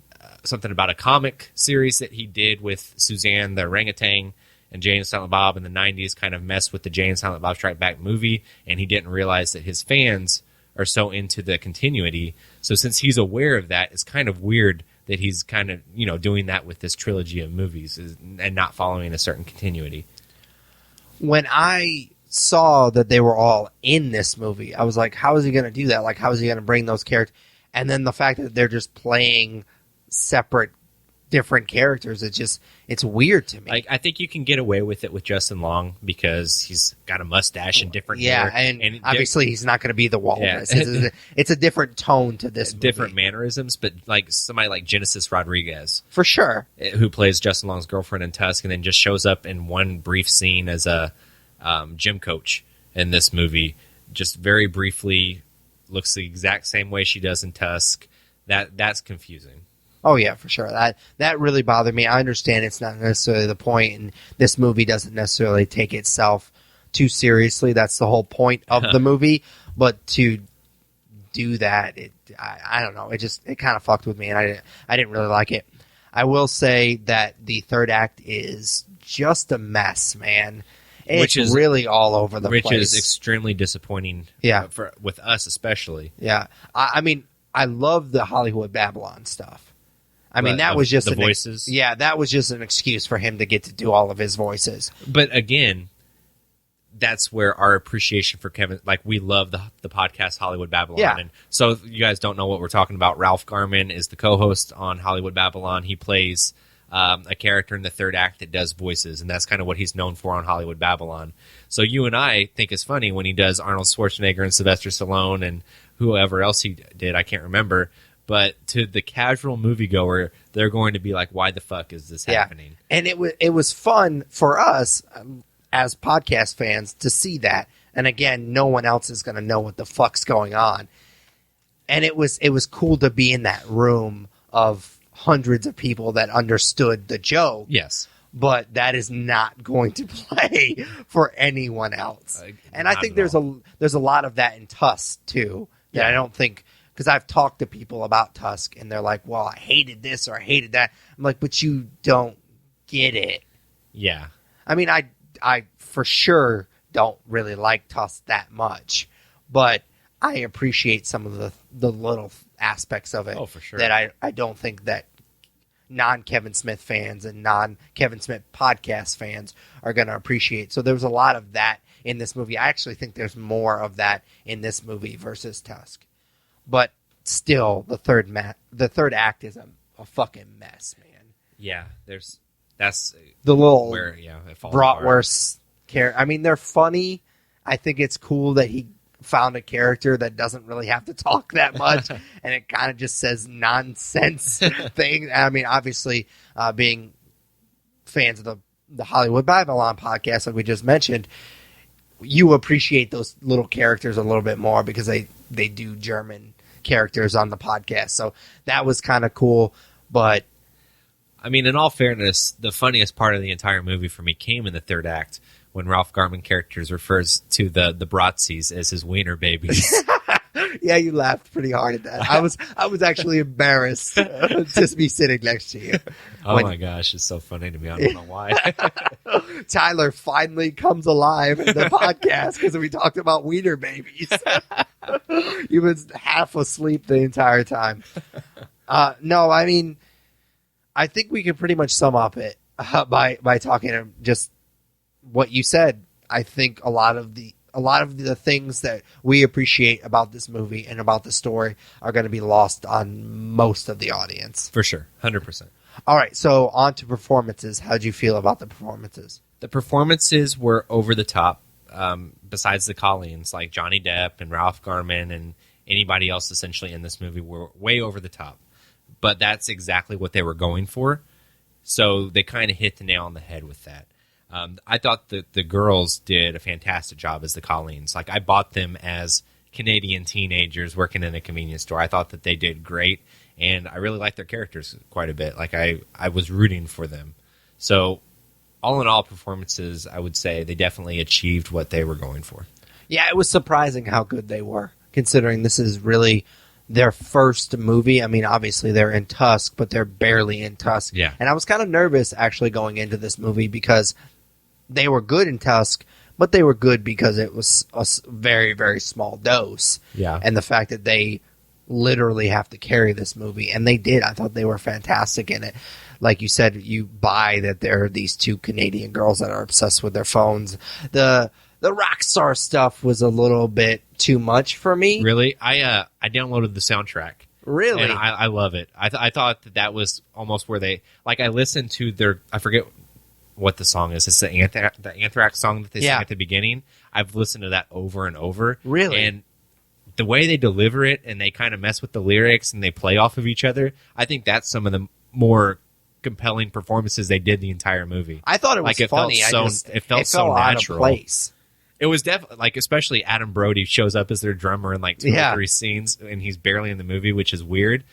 something about a comic series that he did with Suzanne the orangutan, and Jay and Silent Bob in the 90s kind of messed with the Jay and Silent Bob Strike Back movie, and he didn't realize that his fans are so into the continuity. So since he's aware of that, it's kind of weird that he's kind of, doing that with this trilogy of movies and not following a certain continuity. When I saw that they were all in this movie, I was like, how is he going to do that? Like, how is he going to bring those characters? And then the fact that they're just playing separate, different characters, it's weird to me. Like, I think you can get away with it with Justin Long because he's got a mustache and different hair. And obviously he's not going to be the Walrus. Yeah. It's a different tone to this movie. Different mannerisms, but like somebody like Genesis Rodriguez. For sure. Who plays Justin Long's girlfriend in Tusk and then just shows up in one brief scene as a gym coach in this movie. Just very briefly, looks the exact same way she does in Tusk. That's confusing. Oh, yeah, for sure. That really bothered me. I understand it's not necessarily the point, and this movie doesn't necessarily take itself too seriously. That's the whole point of the movie. But to do that, I don't know. It kind of fucked with me, and I didn't really like it. I will say that the third act is just a mess, man. It's really all over the place. Which is extremely disappointing with us especially. Yeah. I mean, I love the Hollywood Babylon stuff. I mean, that was just the voices. That was just an excuse for him to get to do all of his voices. But again, that's where our appreciation for Kevin, like we love the podcast Hollywood Babylon. Yeah. And so if you guys don't know what we're talking about, Ralph Garman is the co-host on Hollywood Babylon. He plays a character in the third act that does voices, and that's kind of what he's known for on Hollywood Babylon. So you and I think it's funny when he does Arnold Schwarzenegger and Sylvester Stallone and whoever else he did, I can't remember. But to the casual moviegoer, they're going to be like, why the fuck is this happening? And it was fun for us as podcast fans to see that. And again, no one else is going to know what the fuck's going on. And it was cool to be in that room of hundreds of people that understood the joke. Yes. but that is not going to play for anyone else. And I think there's a lot of that in Tusk too. That I don't think, because I've talked to people about Tusk and they're like, "Well, I hated this or I hated that." I'm like, "But you don't get it." Yeah. I mean, I for sure don't really like Tusk that much, but I appreciate some of the little aspects of it. Oh, for sure. That I don't think that non-Kevin Smith fans and non-Kevin Smith podcast fans are going to appreciate. So there's a lot of that in this movie. I actually think there's more of that in this movie versus Tusk. But still, the third act is a fucking mess, man. Yeah, that's the little it falls bratwurst character. I mean, they're funny. I think it's cool that he found a character that doesn't really have to talk that much, and it kind of just says nonsense things. I mean, obviously, being fans of the Hollywood Babylon podcast, like we just mentioned, you appreciate those little characters a little bit more because they do German characters on the podcast. So that was kind of cool. But I mean, in all fairness, the funniest part of the entire movie for me came in the third act when Ralph Garman characters refers to the Bratzies as his wiener babies. Yeah, you laughed pretty hard at that. I was actually embarrassed just be sitting next to you. Oh my gosh, it's so funny to me. I don't know why. Tyler finally comes alive in the podcast because we talked about wiener babies. He was half asleep the entire time. No, I mean, I think we can pretty much sum up it by talking just what you said. I think a lot of the things that we appreciate about this movie and about the story are going to be lost on most of the audience. For sure. 100%. All right. So on to performances. How'd you feel about the performances? The performances were over the top. Besides the Colleens, like Johnny Depp and Ralph Garman and anybody else essentially in this movie were way over the top. But that's exactly what they were going for. So they kind of hit the nail on the head with that. I thought that the girls did a fantastic job as the Colleens. Like, I bought them as Canadian teenagers working in a convenience store. I thought that they did great, and I really liked their characters quite a bit. Like, I was rooting for them. So, all in all, performances, I would say they definitely achieved what they were going for. Yeah, it was surprising how good they were, considering this is really their first movie. I mean, obviously they're in Tusk, but they're barely in Tusk. Yeah. And I was kind of nervous actually going into this movie because they were good in Tusk, but they were good because it was a very, very small dose. Yeah. And the fact that they literally have to carry this movie, and they did. I thought they were fantastic in it. Like you said, you buy that there are these two Canadian girls that are obsessed with their phones. The rock star stuff was a little bit too much for me. Really? I downloaded the soundtrack. Really? And I love it. I thought that was almost where they... Like, I listened to their... I forget what the song is. It's the Anthrax song that they sing at the beginning. I've listened to that over and over. Really? And the way they deliver it and they kind of mess with the lyrics and they play off of each other, I think that's some of the more compelling performances they did the entire movie. I thought it was funny. It felt so natural. Out of place. It was definitely, like, especially Adam Brody shows up as their drummer in like two or three scenes, and he's barely in the movie, which is weird.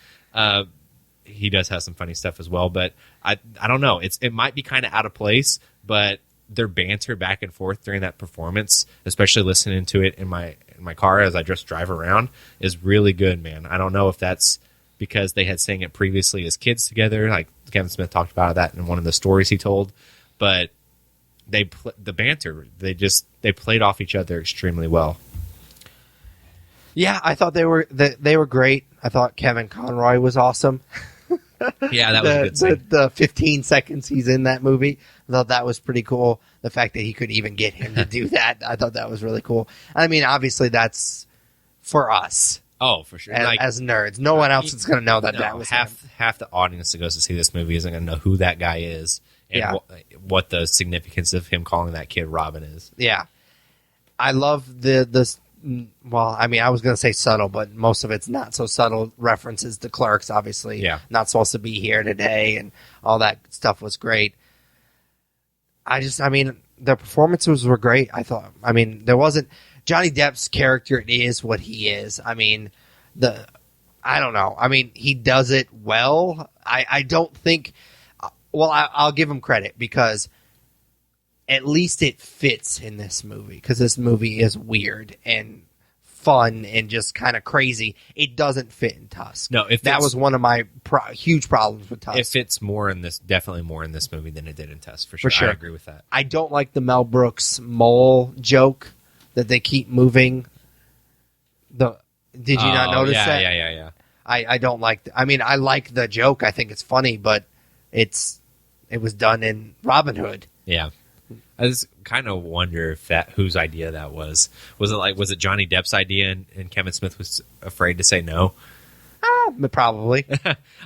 He does have some funny stuff as well, but I don't know. It might be kind of out of place, but their banter back and forth during that performance, especially listening to it in my car as I just drive around, is really good, man. I don't know if that's because they had sang it previously as kids together, like Kevin Smith talked about that in one of the stories he told, but the banter, they played off each other extremely well. Yeah, I thought they were great. I thought Kevin Conroy was awesome. Yeah, that was a good scene. The 15 seconds he's in that movie, I thought that was pretty cool. The fact that he could even get him to do that, I thought that was really cool. I mean, obviously that's for us. Oh, for sure. As nerds. No one else is going to know that was half the audience that goes to see this movie isn't going to know who that guy is and what the significance of him calling that kid Robin is. Yeah. I love this. Well, I mean, I was going to say subtle, but most of it's not so subtle. References to Clerks, obviously. Yeah. Not supposed to be here today, and all that stuff was great. I mean, the performances were great. I mean, there wasn't... Johnny Depp's character is what he is. I mean, I don't know. I mean, he does it well. I don't think... Well, I'll give him credit because at least it fits in this movie, because this movie is weird and fun and just kind of crazy. It doesn't fit in Tusk. No, that was one of my huge problems with Tusk. It fits definitely more in this movie than it did in Tusk, for sure. I agree with that. I don't like the Mel Brooks mole joke that they keep moving. Did you not notice that? Yeah. I don't like. I mean, I like the joke. I think it's funny, but it was done in Robin Hood. Yeah. I just kind of wonder if whose idea that was. Was it Johnny Depp's idea and Kevin Smith was afraid to say no? Probably.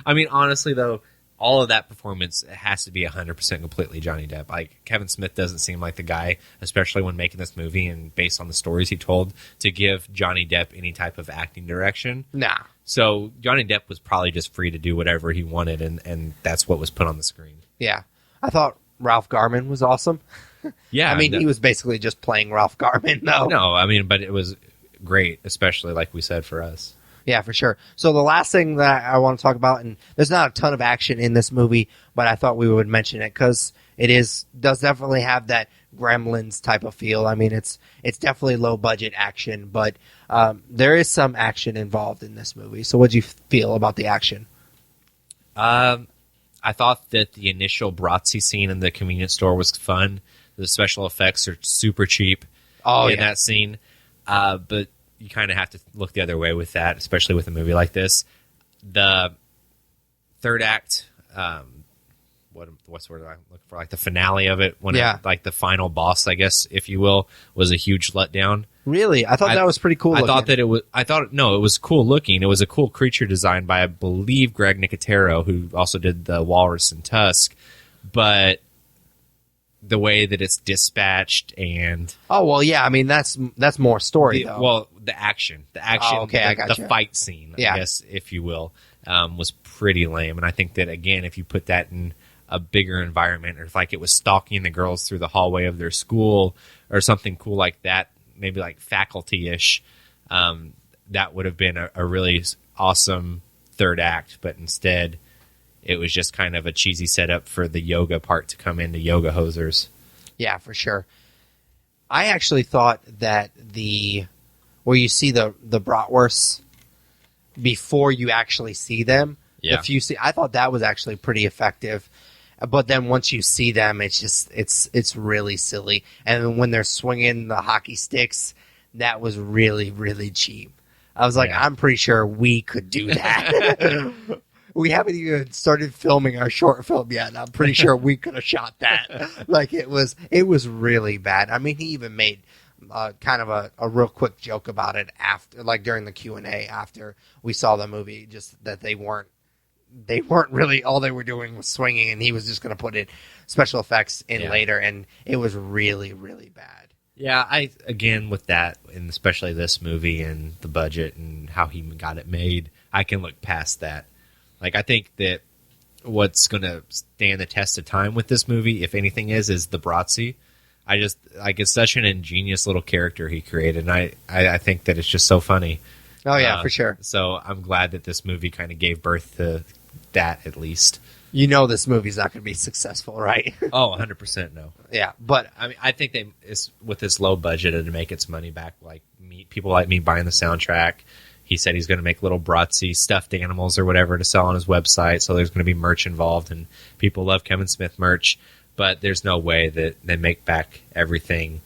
I mean, honestly, though, all of that performance has to be 100% completely Johnny Depp. Like, Kevin Smith doesn't seem like the guy, especially when making this movie and based on the stories he told, to give Johnny Depp any type of acting direction. Nah. So Johnny Depp was probably just free to do whatever he wanted, and that's what was put on the screen. Yeah. I thought Ralph Garman was awesome. Yeah. I mean, he was basically just playing Ralph Garman, though. No, I mean, but it was great, especially, like we said, for us. Yeah, for sure. So the last thing that I want to talk about, and there's not a ton of action in this movie, but I thought we would mention it because does definitely have that Gremlins type of feel. I mean, it's definitely low budget action, but there is some action involved in this movie. So what do you feel about the action? I thought that the initial Bratzi scene in the convenience store was fun. The special effects are super cheap in that scene, but you kind of have to look the other way with that, especially with a movie like this. The third act, what's the word I'm looking for? Like the finale of it, like the final boss, I guess, if you will, was a huge letdown. Really? I thought that was pretty cool. I thought it was cool looking. It was a cool creature design by, I believe, Greg Nicotero, who also did the Walrus and Tusk, but the way that it's dispatched and I mean that's more story though. Well, the action, I got the fight scene, I guess, if you will, was pretty lame. And I think that, again, if you put that in a bigger environment, or if like it was stalking the girls through the hallway of their school or something cool like that, maybe like Faculty-ish, that would have been a really awesome third act. But instead, it was just kind of a cheesy setup for the yoga part to come into Yoga Hosers. Yeah, for sure. I actually thought that where you see the bratwursts before you actually see them, I thought that was actually pretty effective. But then once you see them, it's just it's really silly. And when they're swinging the hockey sticks, that was really, really cheap. I was like, I'm pretty sure we could do that. We haven't even started filming our short film yet, and I'm pretty sure we could have shot that. Like, it was really bad. I mean, he even made kind of a real quick joke about it after, like during the Q&A after we saw the movie, just that they weren't really, all they were doing was swinging, and he was just going to put in special effects in later, and it was really, really bad. Yeah, again, with that, and especially this movie and the budget and how he got it made, I can look past that. Like, I think that what's going to stand the test of time with this movie, if anything, is the Bratzi. It's such an ingenious little character he created, and I think that it's just so funny. Oh, yeah, for sure. So I'm glad that this movie kind of gave birth to that, at least. You know this movie's not going to be successful, right? Oh, 100% no. Yeah, but I mean, I think with this low budget to make its money back, like people like me buying the soundtrack. He said he's going to make little Bratzi stuffed animals or whatever to sell on his website. So there's going to be merch involved, and people love Kevin Smith merch. But there's no way that they make back everything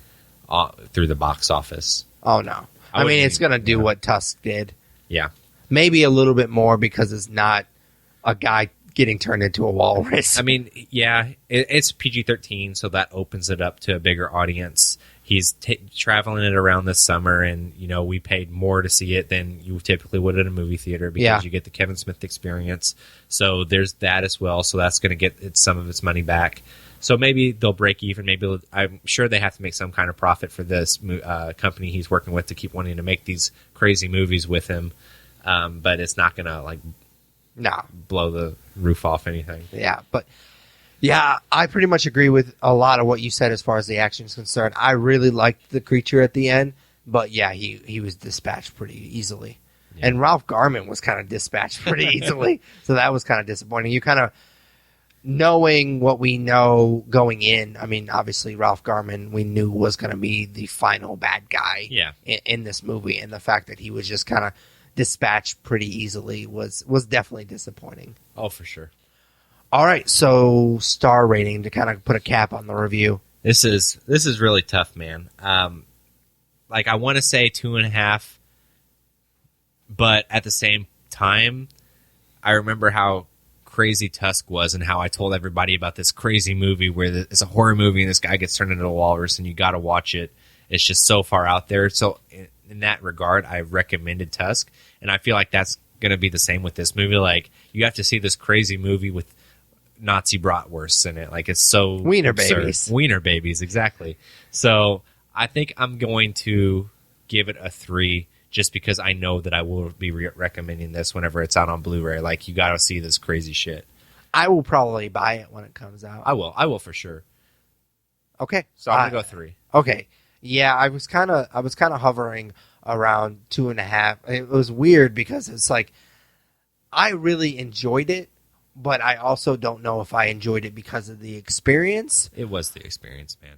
through the box office. Oh, no. I mean, it's going to do what Tusk did. Yeah. Maybe a little bit more because it's not a guy getting turned into a walrus. I mean, yeah, it's PG-13, so that opens it up to a bigger audience. He's traveling it around this summer, and we paid more to see it than you typically would at a movie theater because you get the Kevin Smith experience. So there's that as well. So that's going to get some of its money back. So maybe they'll break even. Maybe I'm sure they have to make some kind of profit for this company he's working with to keep wanting to make these crazy movies with him. But it's not going to blow the roof off anything. Yeah, but. Yeah, I pretty much agree with a lot of what you said as far as the action is concerned. I really liked the creature at the end, but yeah, he was dispatched pretty easily. Yeah. And Ralph Garman was kind of dispatched pretty easily, so that was kind of disappointing. knowing what we know going in, I mean, obviously Ralph Garman we knew was going to be the final bad guy in this movie, and the fact that he was just kind of dispatched pretty easily was definitely disappointing. Oh, for sure. All right, so star rating to kind of put a cap on the review. This is really tough, man. Like, I want to say 2.5, but at the same time, I remember how crazy Tusk was and how I told everybody about this crazy movie where it's a horror movie and this guy gets turned into a walrus and you got to watch it. It's just so far out there. So in that regard, I recommended Tusk, and I feel like that's going to be the same with this movie. Like, you have to see this crazy movie with Nazi bratwursts in it. Like, it's so Weiner absurd. babies. Weiner babies, exactly. So I think I'm going to give it a 3 just because I know that I will be recommending this whenever it's out on Blu-ray. Like, you got to see this crazy shit. I will probably buy it when it comes out. I will for sure. Okay. So I'm going to go 3. Okay. Yeah, I was kind of hovering around 2.5. It was weird because it's like I really enjoyed it, but I also don't know if I enjoyed it because of the experience. It was the experience, man.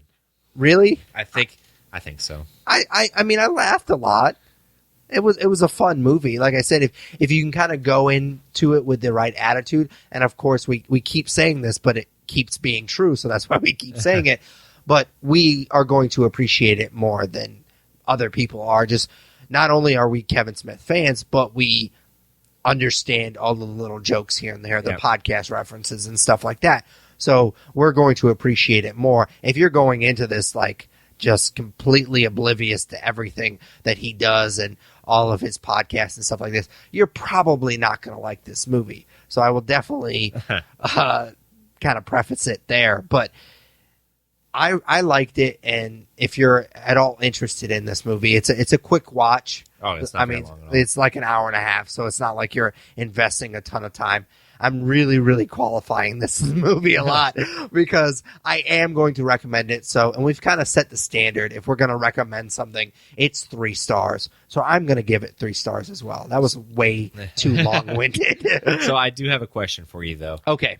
Really? I think so. I mean, I laughed a lot. It was a fun movie. Like I said, if you can kind of go into it with the right attitude, and of course we keep saying this, but it keeps being true, so that's why we keep saying it. But we are going to appreciate it more than other people are. Just not only are we Kevin Smith fans, but we understand all the little jokes here and there, the podcast references and stuff like that. So we're going to appreciate it more. If you're going into this like just completely oblivious to everything that he does and all of his podcasts and stuff like this, you're probably not going to like this movie. So I will definitely kind of preface it there. But I liked it, and if you're at all interested in this movie, it's a quick watch. Oh, it's not very long at all. It's like an hour and a half, so it's not like you're investing a ton of time. I'm really, really qualifying this movie a lot because I am going to recommend it. So, and we've kind of set the standard. If we're going to recommend something, it's 3 stars. So I'm going to give it 3 stars as well. That was way too long-winded. So I do have a question for you, though. Okay.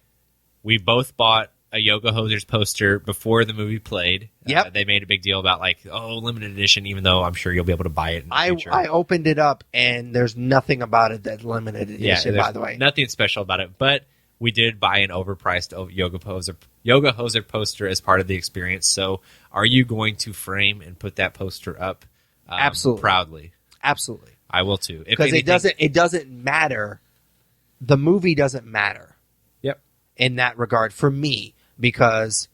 We both bought a Yoga Hosers poster before the movie played. Yep. They made a big deal about like, oh, limited edition, even though I'm sure you'll be able to buy it in the future. I opened it up, and there's nothing about it that's limited edition, by the way. Nothing special about it, but we did buy an overpriced Yoga Hoser poster as part of the experience. So are you going to frame and put that poster up Absolutely. proudly? Absolutely. I will too. Because it doesn't matter. The movie doesn't matter. Yep. In that regard for me, because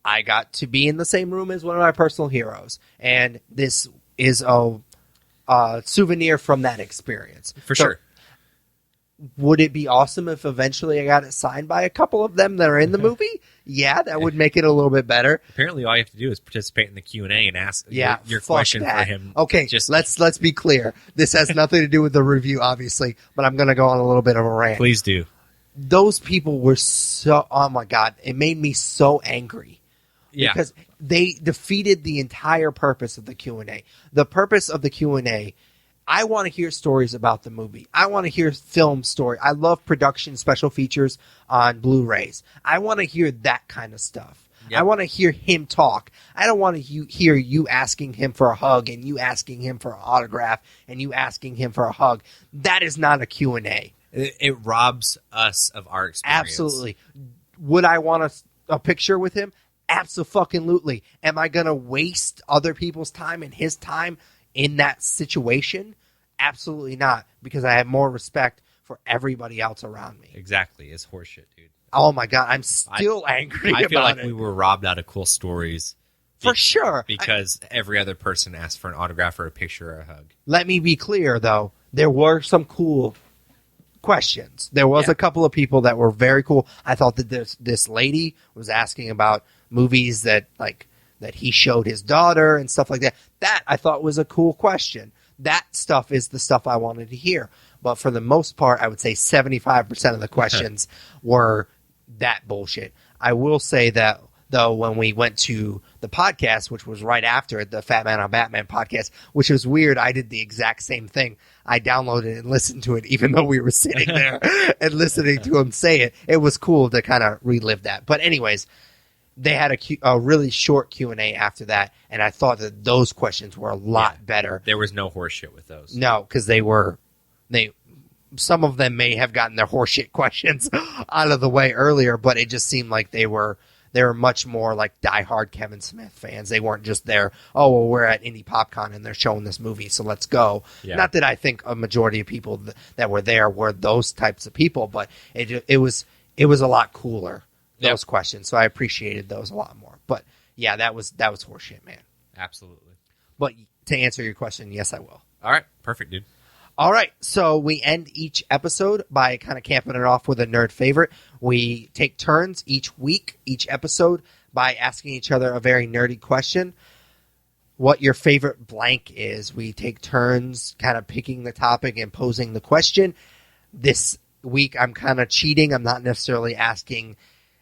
I got to be in the same room as one of my personal heroes, and this is a souvenir from that experience. For sure. Would it be awesome if eventually I got it signed by a couple of them that are in the movie? Yeah, that would make it a little bit better. Apparently, all you have to do is participate in the Q&A and ask your fuck question that. for him. Okay, let's be clear. This has nothing to do with the review, obviously, but I'm going to go on a little bit of a rant. Please do. Those people were so, oh my God, it made me so angry. Yeah. Because they defeated the entire purpose of the Q&A. The purpose of the Q&A, I want to hear stories about the movie. I want to hear film story. I love production special features on Blu-rays. I want to hear that kind of stuff. Yep. I want to hear him talk. I don't want to hear you asking him for a hug and you asking him for an autograph and you asking him for a hug. That is not a Q&A. It robs us of our experience. Absolutely. Would I want a picture with him? Absolutely. Am I going to waste other people's time and his time in that situation? Absolutely not, because I have more respect for everybody else around me. Exactly. It's horseshit, dude. Oh my God, I'm still angry about it. I feel like we were robbed out of cool stories. For sure. Because every other person asked for an autograph or a picture or a hug. Let me be clear, though. There were some cool questions. There was a couple of people that were very cool. I thought that this lady was asking about movies that he showed his daughter and stuff like that. That I thought was a cool question. That stuff is the stuff I wanted to hear. But for the most part, I would say 75% of the questions were that bullshit. I will say that though, when we went to the podcast, which was right after the Fat Man on Batman podcast, which was weird. I did the exact same thing. I downloaded and listened to it, even though we were sitting there and listening to him say it. It was cool to kind of relive that. But anyways, they had a really short Q&A after that, and I thought that those questions were a lot better. There was no horseshit with those. No, because some of them may have gotten their horseshit questions out of the way earlier, but it just seemed like they were much more like diehard Kevin Smith fans. They weren't just there, oh, well, we're at Indie PopCon and they're showing this movie, so let's go. Yeah. Not that I think a majority of people that were there were those types of people, but it was a lot cooler, those questions. So I appreciated those a lot more. But yeah, that was horseshit, man. Absolutely. But to answer your question, yes, I will. All right. Perfect, dude. All right, so we end each episode by kind of capping it off with a nerd favorite. We take turns each week, each episode, by asking each other a very nerdy question. What your favorite blank is. We take turns kind of picking the topic and posing the question. This week, I'm kind of cheating. I'm not necessarily asking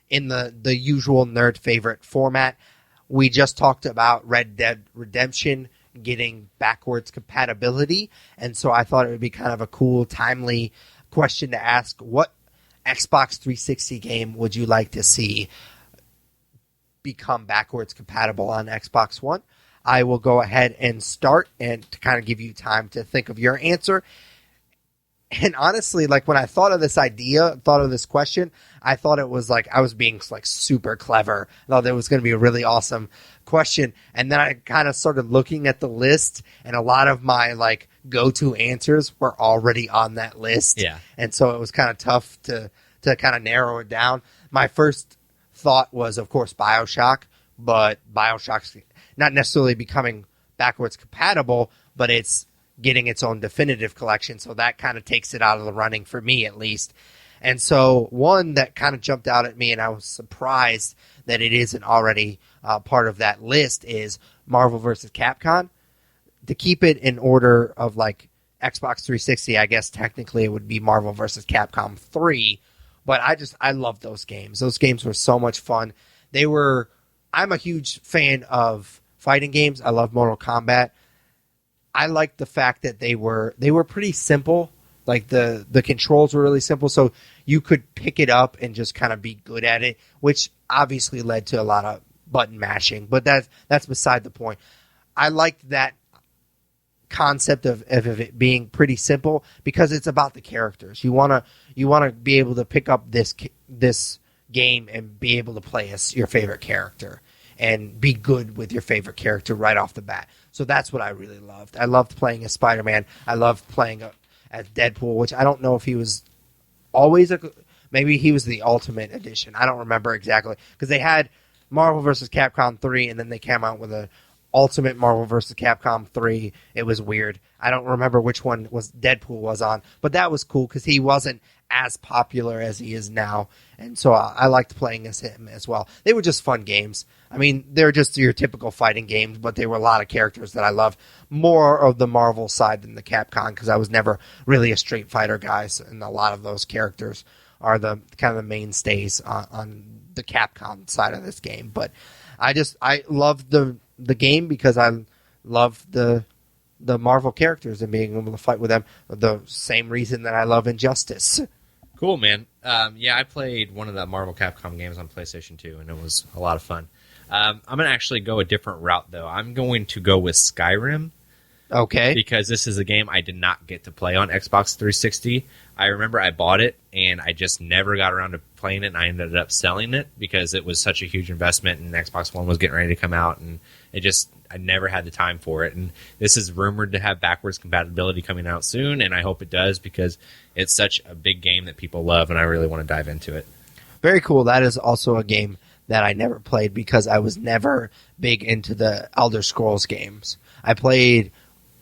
in the usual nerd favorite format. We just talked about Red Dead Redemption getting backwards compatibility, and so I thought it would be kind of a cool, timely question to ask. What Xbox 360 game would you like to see become backwards compatible on Xbox One? I will go ahead and start, and to kind of give you time to think of your answer. And honestly, like, when I thought of this question, I thought it was like I was being like super clever. I thought it was going to be a really awesome question. And then I kind of started looking at the list, and a lot of my like go-to answers were already on that list. Yeah. And so it was kind of tough to kind of narrow it down. My first thought was, of course, BioShock, but BioShock's not necessarily becoming backwards compatible, but it's getting its own definitive collection, so that kind of takes it out of the running for me, at least. And so one that kind of jumped out at me, and I was surprised that it isn't already part of that list, is Marvel vs. Capcom. To keep it in order of like Xbox 360, I guess technically it would be Marvel vs. Capcom 3, but I love those games. Those games were so much fun. I'm a huge fan of fighting games. I love Mortal Kombat. I liked the fact that they were pretty simple. Like the controls were really simple, so you could pick it up and just kind of be good at it, which obviously led to a lot of button mashing. But that's beside the point. I liked that concept of it being pretty simple because it's about the characters. You wanna be able to pick up this game and be able to play as your favorite character and be good with your favorite character right off the bat. So that's what I really loved. I loved playing as Spider-Man. I loved playing as Deadpool, which I don't know if he was always maybe he was the Ultimate Edition. I don't remember exactly, because they had Marvel vs. Capcom 3, and then they came out with a Ultimate Marvel vs. Capcom 3. It was weird. I don't remember which one was Deadpool was on, but that was cool because he wasn't as popular as he is now, and so I liked playing as him as well. They were just fun games. I mean, they're just your typical fighting games, but they were a lot of characters that I love. More of the Marvel side than the Capcom, because I was never really a Street Fighter guy, and a lot of those characters are the kind of the mainstays on the Capcom side of this game. But I love the game because I love the Marvel characters and being able to fight with them. The same reason that I love Injustice. Cool, man. Yeah, I played one of the Marvel Capcom games on PlayStation 2, and it was a lot of fun. I'm going to actually go a different route, though. I'm going to go with Skyrim. Okay. Because this is a game I did not get to play on Xbox 360. I remember I bought it, and I just never got around to playing it, and I ended up selling it because it was such a huge investment, and Xbox One was getting ready to come out, and I never had the time for it. And this is rumored to have backwards compatibility coming out soon, and I hope it does because it's such a big game that people love, and I really want to dive into it. Very cool. That is also a game that I never played because I was never big into the Elder Scrolls games. I played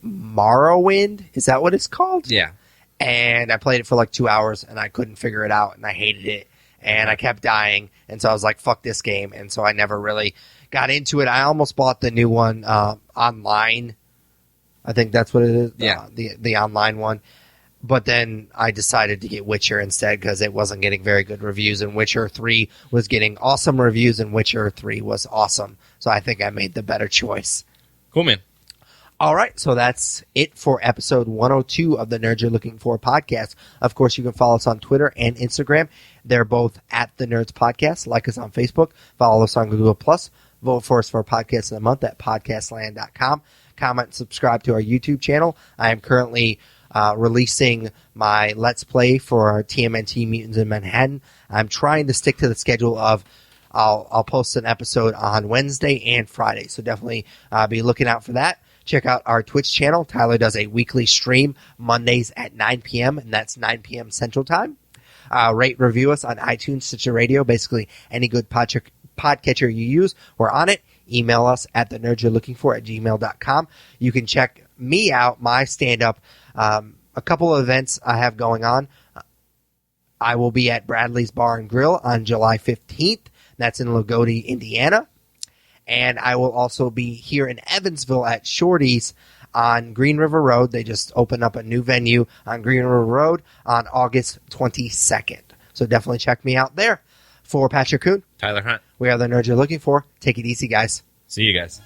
Morrowind. Is that what it's called? Yeah. And I played it for like 2 hours, and I couldn't figure it out, and I hated it, and I kept dying, and so I was like, fuck this game, and so I never really got into it. I almost bought the new one online. I think that's what it is. Yeah. The online one. But then I decided to get Witcher instead because it wasn't getting very good reviews, and Witcher 3 was getting awesome reviews, and Witcher 3 was awesome. So I think I made the better choice. Cool, man. All right, so that's it for episode 102 of the Nerds You're Looking For podcast. Of course, you can follow us on Twitter and Instagram. They're both at the Nerds Podcast. Like us on Facebook. Follow us on Google+. Vote for us for Podcast of the Month at podcastland.com. Comment and subscribe to our YouTube channel. I am currently releasing my Let's Play for our TMNT Mutants in Manhattan. I'm trying to stick to the schedule of I'll post an episode on Wednesday and Friday, so definitely be looking out for that. Check out our Twitch channel. Tyler does a weekly stream Mondays at 9 p.m., and that's 9 p.m. Central Time. Rate, review us on iTunes, Stitcher Radio, basically any good podcatcher you use. We're on it. Email us at thenerdsyou'relooking4@gmail.com. You can check me out, my stand-up, a couple of events I have going on. I will be at Bradley's Bar and Grill on July 15th. That's in Lagodi, Indiana. And I will also be here in Evansville at Shorty's on Green River Road. They just opened up a new venue on Green River Road on August 22nd. So definitely check me out there. For Patrick Kuhn, Tyler Hunt. we are the Nerds You're Looking For. Take it easy, guys. See you guys.